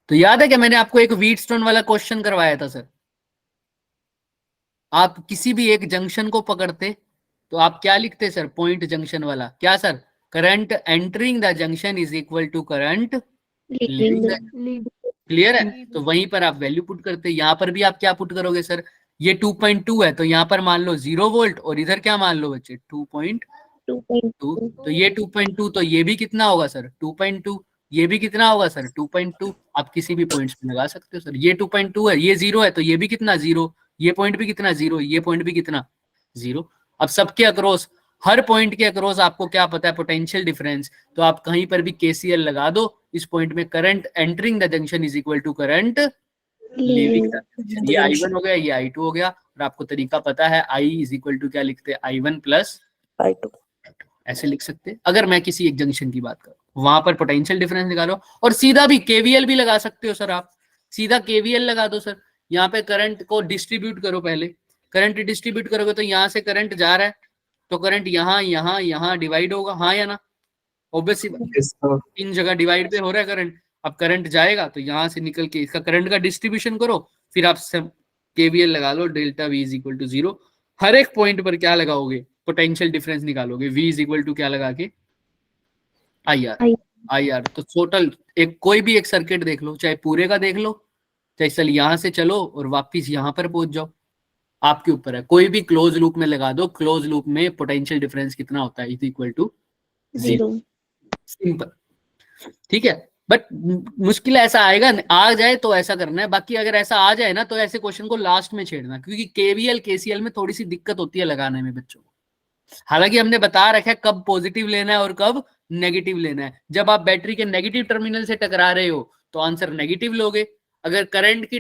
तो याद है क्या मैंने आपको एक व्हीटस्टोन वाला क्वेश्चन करवाया था सर? आप किसी भी एक जंक्शन को पकड़ते तो आप क्या लिखते सर? पॉइंट जंक्शन वाला क्या sir? Current entering the junction is equal to current Leaving the Lead. Clear है? तो वहीं पर आप वैल्यू पुट करते। यहाँ पर भी आप क्या पुट करोगे सर? ये 2.2 है तो यहाँ पर मान लो 0 वोल्ट और इधर क्या मान लो बच्चे? 2.2। 2.2. तो ये 2.2 तो ये भी कितना होगा सर? 2.2। ये भी कितना होगा सर? 2.2। आप किसी भी पॉइंट्स पे लगा सकते हो सर। ये 2.2 है, ये 0 है तो ये भी कितना? 0। ये पॉइंट भी कितना? 0। ये पॉइंट भी कितना? 0। अब सबके अक्रॉस, हर पॉइंट के अक्रॉस आपको क्या पता है? Potential difference. तो आप कहीं पर भी KCL लगा दो इस पॉइंट में। Current entering the junction is equal to current leaving the junction. ये I1 हो गया, ये I2 हो गया। और आपको तरीका पता है I इज इक्वल टू क्या लिखते हैं? I1 प्लस I2 ऐसे लिख सकते हैं। अगर मैं किसी एक जंक्शन की बात करूं वहां पर पोटेंशियल डिफरेंस निकालो और सीधा भी KVL भी लगा सकते हो सर। आप सीधा KVL लगा दो सर। यहाँ पे करंट को डिस्ट्रीब्यूट करो। पहले करंट डिस्ट्रीब्यूट करोगे तो यहाँ से करंट जा रहा है तो करंट यहाँ यहाँ यहाँ डिवाइड होगा, हाँ या ना? Obviously yes sir. 3 जगह डिवाइड पे हो रहा है करंट। अब करंट जाएगा तो यहाँ से निकल के इसका करंट का डिस्ट्रीब्यूशन करो, फिर आप KVL लगा लो। Delta V is equal to 0। हर एक पॉइंट पर क्या लगाओगे? पोटेंशियल डिफरेंस निकालोगे। V इज इक्वल टू क्या लगा के? IR। तो टोटल एक कोई भी एक सर्किट देख लो, चाहे पूरे का देख लो, चाहे चल यहाँ से चलो और वापिस यहाँ पर पहुंच जाओ, आपके ऊपर है। कोई भी क्लोज लूप में लगा दो, क्लोज लूप में पोटेंशियल डिफरेंस कितना होता है? Is equal to 0। 0. सिंपल। ठीक है बट मुश्किल ऐसा आएगा, आ जाए तो ऐसा करना है। बाकी अगर ऐसा आ जाए ना तो ऐसे क्वेश्चन को लास्ट में छेड़ना, क्योंकि KVL KCL में थोड़ी सी दिक्कत होती है लगाने में बच्चों को। हालांकि हमने बता रखा है कब पॉजिटिव लेना है और कब नेगेटिव लेना है। जब आप बैटरी के नेगेटिव टर्मिनल से टकरा रहे हो तो आंसर नेगेटिव लोगे। अगर करंट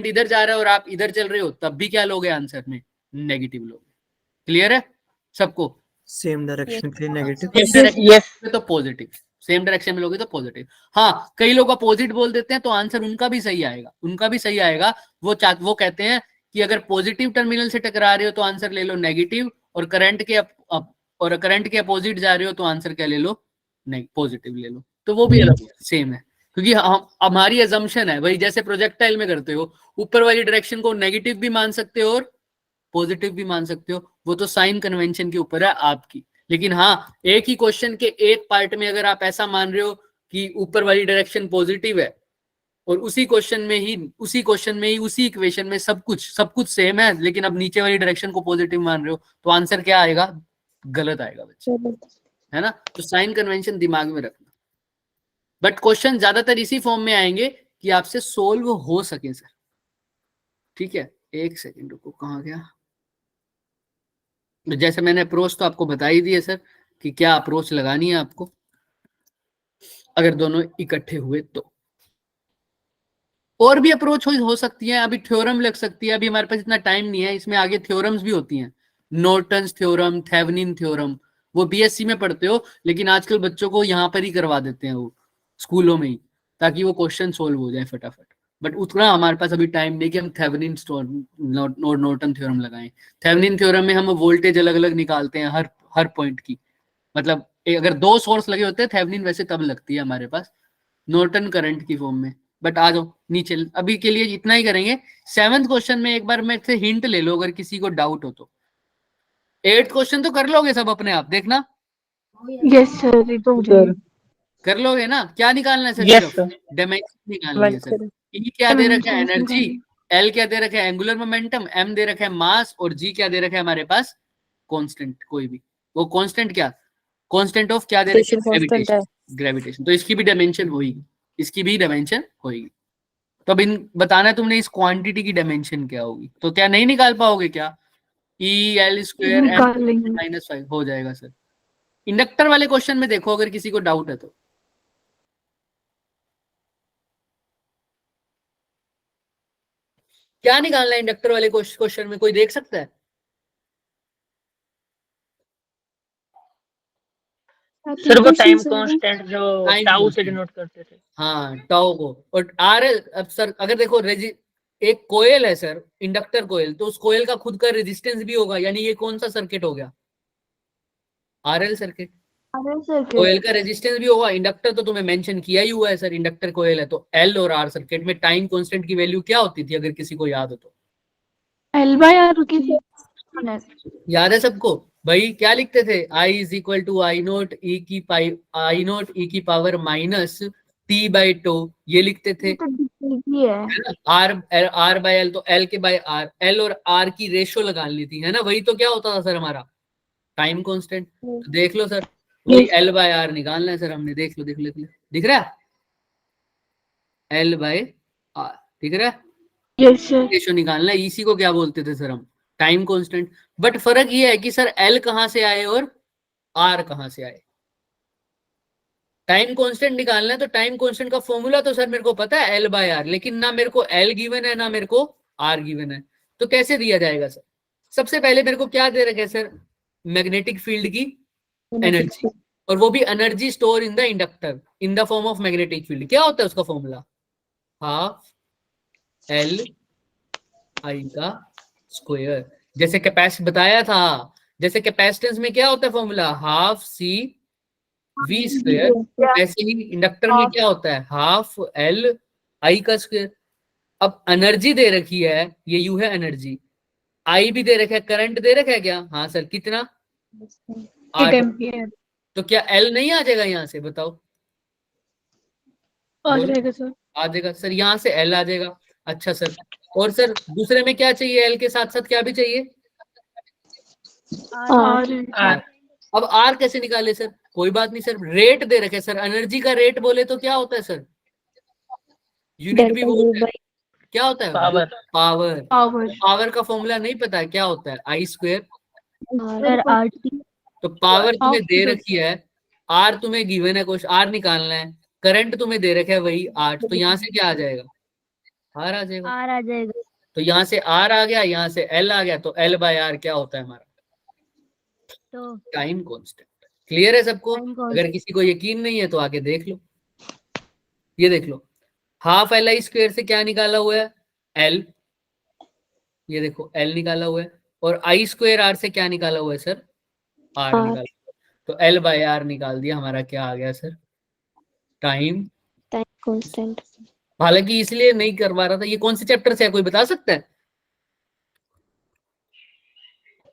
इधर जा रहा है और आप इधर चल रहे हो तब भी क्या लोगे? आंसर में नेगेटिव लोगे। क्लियर है सबको? सेम डायरेक्शन के लिए नेगेटिव। Yes sir. यस। तो पॉजिटिव। सेम डायरेक्शन में लोगे तो पॉजिटिव। हाँ, कई लोग अपोजिट बोल देते हैं तो आंसर उनका भी सही आएगा, उनका भी सही आएगा। वो कहते हैं कि अगर पॉजिटिव टर्मिनल से टकरा रहे हो तो आंसर ले लो नेगेटिव, और करंट के अपोजिट जा रहे हो तो आंसर क्या ले लो, नहीं पॉजिटिव ले लो। तो वो भी अलग सेम है, क्योंकि हमारी अजम्पशन है भाई, जैसे प्रोजेक्टाइल में करते हो, ऊपर वाली डायरेक्शन को नेगेटिव भी मान सकते हो और पॉजिटिव भी मान सकते हो, वो तो साइन कन्वेंशन के ऊपर है आपकी। लेकिन हाँ, एक ही क्वेश्चन के एक पार्ट में अगर आप ऐसा मान रहे हो कि ऊपर वाली डायरेक्शन पॉजिटिव है, और उसी क्वेश्चन में ही उसी इक्वेशन में सब कुछ सेम है, लेकिन अब नीचे वाली डायरेक्शन को पॉजिटिव मान रहे हो, तो आंसर क्या आएगा, गलत आएगा बच्चे, है ना। तो साइन कन्वेंशन दिमाग में रखना। बट क्वेश्चन ज्यादातर इसी फॉर्म में आएंगे कि आपसे सोल्व हो सके सर। ठीक है, एक सेकेंड रुको, कहाँ गया। जैसे मैंने अप्रोच तो आपको बता ही दी है सर, कि क्या अप्रोच लगानी है आपको अगर दोनों इकट्ठे हुए तो। और भी अप्रोच हो सकती है, अभी थ्योरम लग सकती है, अभी हमारे पास इतना टाइम नहीं है, इसमें आगे थ्योरम्स भी होती हैं, नॉर्टन्स थ्योरम, थेवेनिन थ्योरम, वो बीएससी में पढ़ते हो, लेकिन आजकल बच्चों को यहाँ पर ही करवा देते हैं वो स्कूलों में ही, ताकि वो क्वेश्चन सोल्व हो जाए फटाफट। बट उतना हमारे पास अभी टाइम नहीं कि हम थेवेनिन नॉर्टन थ्योरम लगाएं। थेवेनिन थ्योरम में हम वोल्टेज अलग अलग निकालते हैं हर पॉइंट की, मतलब अगर 2 सोर्स लगे होते हैं थेवेनिन वैसे तब लगती है हमारे पास, नॉर्टन करंट की फॉर्म में। बट आ जाओ नीचे, अभी के लिए इतना ही करेंगे। 7th क्वेश्चन में एक बार मेरे से हिंट ले लो अगर किसी को डाउट हो तो। 8th क्वेश्चन तो कर लोगे सब अपने आप, देखना यस सर, ये तो हो सर जाएगा। कर लोगे ना। क्या निकालना है सर, यस सिर्फ सर। डायमेंशन निकालनी है सर। E क्या दे रखा है, एनर्जी, L क्या दे रखा है, एंगुलर मोमेंटम, M दे रखा है मास, और G क्या दे रखा है हमारे पास, कांस्टेंट कोई भी। वो कांस्टेंट क्या, कांस्टेंट ऑफ क्या दे रखा है, ग्रेविटेशन, ग्रेविटेशन। तो इसकी भी डायमेंशन होगी, इसकी भी डायमेंशन होगी। तो अब इन बताना तुमने इस क्वांटिटी की डायमेंशन क्या होगी, तो क्या नहीं निकाल पाओगे क्या, EL स्क्वायर निकाल लेंगे। -5 हो जाएगा सर। इंडक्टर वाले क्वेश्चन में देखो अगर किसी को डाउट है तो। क्या निकालना है इंडक्टर वाले क्वेश्चन में, कोई देख सकता है। सर वो टाइम कांस्टेंट जो Time टाउ से constant। डिनोट करते थे। हाँ, टाउ को, और आर अब सर अगर देखो एक कोयल है सर, इंडक्टर कोयल, तो उस कोयल का खुद का रेजिस्टेंस भी होगा, यानी ये कौन सा सर्किट हो गया, आरएल सर्किट। कोयल का रेजिस्टेंस भी होगा, इंडक्टर तो तुम्हें मेंशन किया ही हुआ है सर, इंडक्टर कोयल है तो एल और आर सर्किट में टाइम कांस्टेंट की वैल्यू क्या होती थी अगर किसी को याद हो तो। L/R की याद है सबको भाई, क्या लिखते थे, I is equal to I naught e की पावर माइनस T/τ, ये लिखते थे। आर बाय एल, तो एल के बाय आर, एल और आर की रेशो लगा ली थी, है ना, वही तो क्या होता था सर हमारा टाइम कांस्टेंट। तो देख लो सर, वही एल बाय आर निकालना है सर हमने, देख लो दिख रहा है, एल बाय आर दिख रहा है, यस सर। रेशो निकालना है, इसी को क्या बोलते थे सर हम, टाइम कांस्टेंट। बट फर्क ये है कि सर एल कहां से आए और आर कहां से आए। टाइम कांस्टेंट निकालना है तो टाइम कांस्टेंट का फॉर्मूला तो सर मेरे को पता है एल बाय आर, लेकिन ना मेरे को एल गिवन है ना मेरे को आर गिवन है, तो कैसे दिया जाएगा सर। सबसे पहले मेरे को क्या दे रखा है सर, मैग्नेटिक फील्ड की एनर्जी, और वो भी energy store in the inductor in the form of magnetic field. क्या होता है उसका फॉर्मूला, हाफ एल आई का स्क्वायर। जैसे कैपेसिटी बताया था, जैसे कैपेसिटेंस में क्या होता है formula, half C V square, ऐसे ही इंडक्टर में क्या होता है, हाफ एल आई का स्क्वायर। अब एनर्जी दे रखी है, ये यू है एनर्जी, आई भी दे रखा है, करंट दे रखा है क्या, हाँ सर कितना 8 एम्पियर तो क्या एल नहीं आ जाएगा यहाँ से, बताओ आ जाएगा सर। आ जाएगा सर, यहाँ से एल आ जाएगा। अच्छा सर, और सर दूसरे में क्या चाहिए, एल के साथ साथ क्या भी चाहिए, आर। अब आर कैसे निकाले सर, कोई बात नहीं सर, रेट दे रखे सर, एनर्जी का रेट बोले तो क्या होता है सर, यूनिट भी बोलते हैं, क्या होता है पावर। पावर। पावर पावर का फॉर्मूला नहीं पता है, क्या होता है आई स्क्वायर। RT तो पावर तुम्हें दे रखी है, आर तुम्हें गिवन है, कुछ आर निकालना है, करंट तुम्हें दे रखा है वही 8, तो यहाँ से क्या आ जाएगा, आर आ जाएगा। R आ जाएगा। तो यहाँ से आर आ गया, यहाँ से एल आ गया, तो एल बाय आर क्या होता है हमारा, तो टाइम कांस्टेंट। क्लियर है सबको? Sine cos- अगर किसी को यकीन नहीं है तो आके देख लो। ये देख लो, हाफ एल आई स्क्वायर से क्या निकाला हुआ है? एल। ये देखो एल निकाला हुआ है। और आई स्क्वायर आर से क्या निकाला हुआ है सर? Are R. निकाला। तो एल बाय आर निकाल दिया, हमारा क्या आ गया सर? टाइम। Time constant. हालांकि इसलिए नहीं करवा रहा था, ये कौन से चैप्टर से है कोई बता सकता है?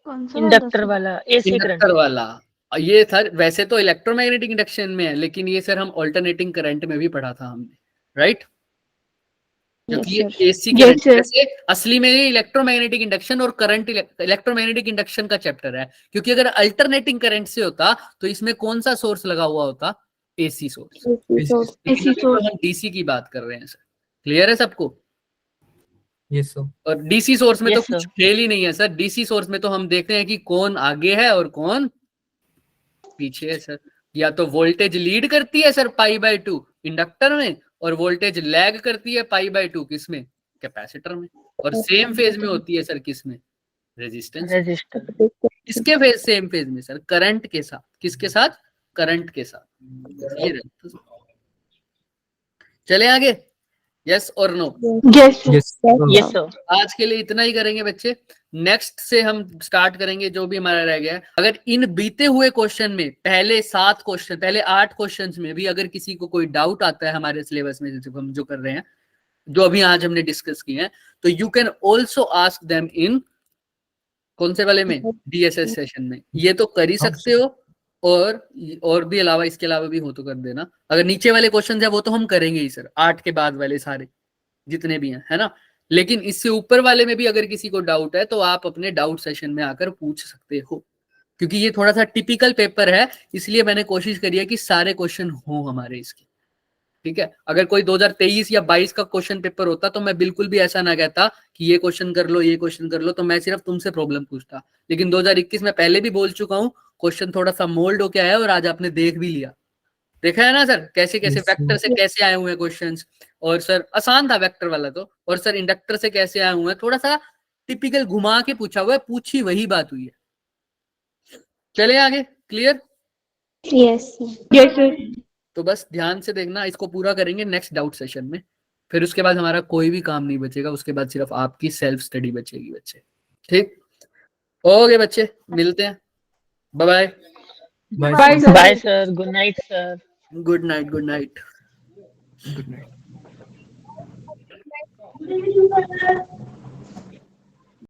कौन सा इंडक्टर वाला एसी करंट। इंडक्टर वाला। ये सर वैसे तो इलेक्ट्रोमैग्नेटिक इंडक्शन में है, लेकिन ये सर हम ऑल्टरनेटिंग करंट में भी पढ़ा था हमने, राइट? क्योंकि Yes, ये sir. AC Yes, current sir. जैसे असली में ये इलेक्ट्रोमैग्नेटिक इंडक्शन और करंट इलेक्ट्रोमैग्नेटिक इंडक्शन का चैप्टर है। क्योंकि अगर अल्टरनेटिंग करंट से होता तो इसमें कौन सा सोर्स लगा हुआ होता? AC source. Source. लेकिन अभी तो हम डीसी की बात कर रहे हैं सर। क्लियर है सबको? Yes sir. और डीसी सोर्स में तो Yes, कुछ sir. खेल ही नहीं है सर। डीसी सोर्स में तो हम देखते हैं कि कौन आगे है और कौन पीछे है सर। या तो वोल्टेज लीड करती है सर π/2 इंडक्टर में, और वोल्टेज लैग करती है π/2 किसमें? कैपेसिटर में। और सेम फेज में होती है सर किसमें? रेजिस्टेंस। रेजिस्टर। किसके फेज सेम फेज में सर? करंट के साथ। किसके साथ? करंट के साथ। ये रहता है। चले आगे, यस और no? Yes yes yes sir. आज के लिए इतना ही करेंगे बच्चे। नेक्स्ट से हम स्टार्ट करेंगे जो भी हमारा रह गया है। अगर इन बीते हुए क्वेश्चन में पहले 7 क्वेश्चन, पहले 8 क्वेश्चंस में भी अगर किसी को कोई डाउट आता है हमारे सिलेबस में जैसे हम जो कर रहे हैं, जो अभी आज हमने डिस्कस किए हैं, तो you can also ask them in कौन से वाले में? डीएसएस सेशन में। ये तो कर ही सकते हो, और भी अलावा इसके अलावा भी हो तो कर देना। अगर नीचे वाले क्वेश्चन है वो तो हम करेंगे ही सर, 8 के बाद वाले सारे जितने भी हैं, है ना? लेकिन इससे ऊपर वाले में भी अगर किसी को डाउट है तो आप अपने डाउट सेशन में आकर पूछ सकते हो। क्योंकि ये थोड़ा सा टिपिकल पेपर है, इसलिए मैंने कोशिश करी है कि सारे क्वेश्चन हो हमारे इसके। ठीक है? अगर कोई 2023 या 22 का क्वेश्चन पेपर होता तो मैं बिल्कुल भी ऐसा ना कहता कि ये क्वेश्चन कर लो, ये क्वेश्चन कर लो, तो मैं सिर्फ तुमसे प्रॉब्लम पूछता। लेकिन 2021 में पहले भी बोल चुका हूँ, क्वेश्चन थोड़ा सा मोल्ड हो गया है और आज आपने देख भी लिया। देखा है ना सर कैसे कैसे Yes, वेक्टर से कैसे आए हुए हैं क्वेश्चंस। और सर आसान था वेक्टर वाला तो, और सर इंडक्टर से कैसे आए हुए हैं, थोड़ा सा टिपिकल घुमा के पूछा हुआ है, पूछी वही बात हुई है। चले आगे, क्लियर? Yes. Yes sir. तो बस ध्यान से देखना, इसको पूरा करेंगे नेक्स्ट डाउट सेशन में। फिर उसके बाद हमारा कोई भी काम नहीं बचेगा, उसके बाद सिर्फ आपकी सेल्फ स्टडी बचेगी बच्चे। ठीक? ओके बच्चे, मिलते हैं। Bye bye. Bye sir. Bye sir. Good night sir. Good night. Good night. Good night.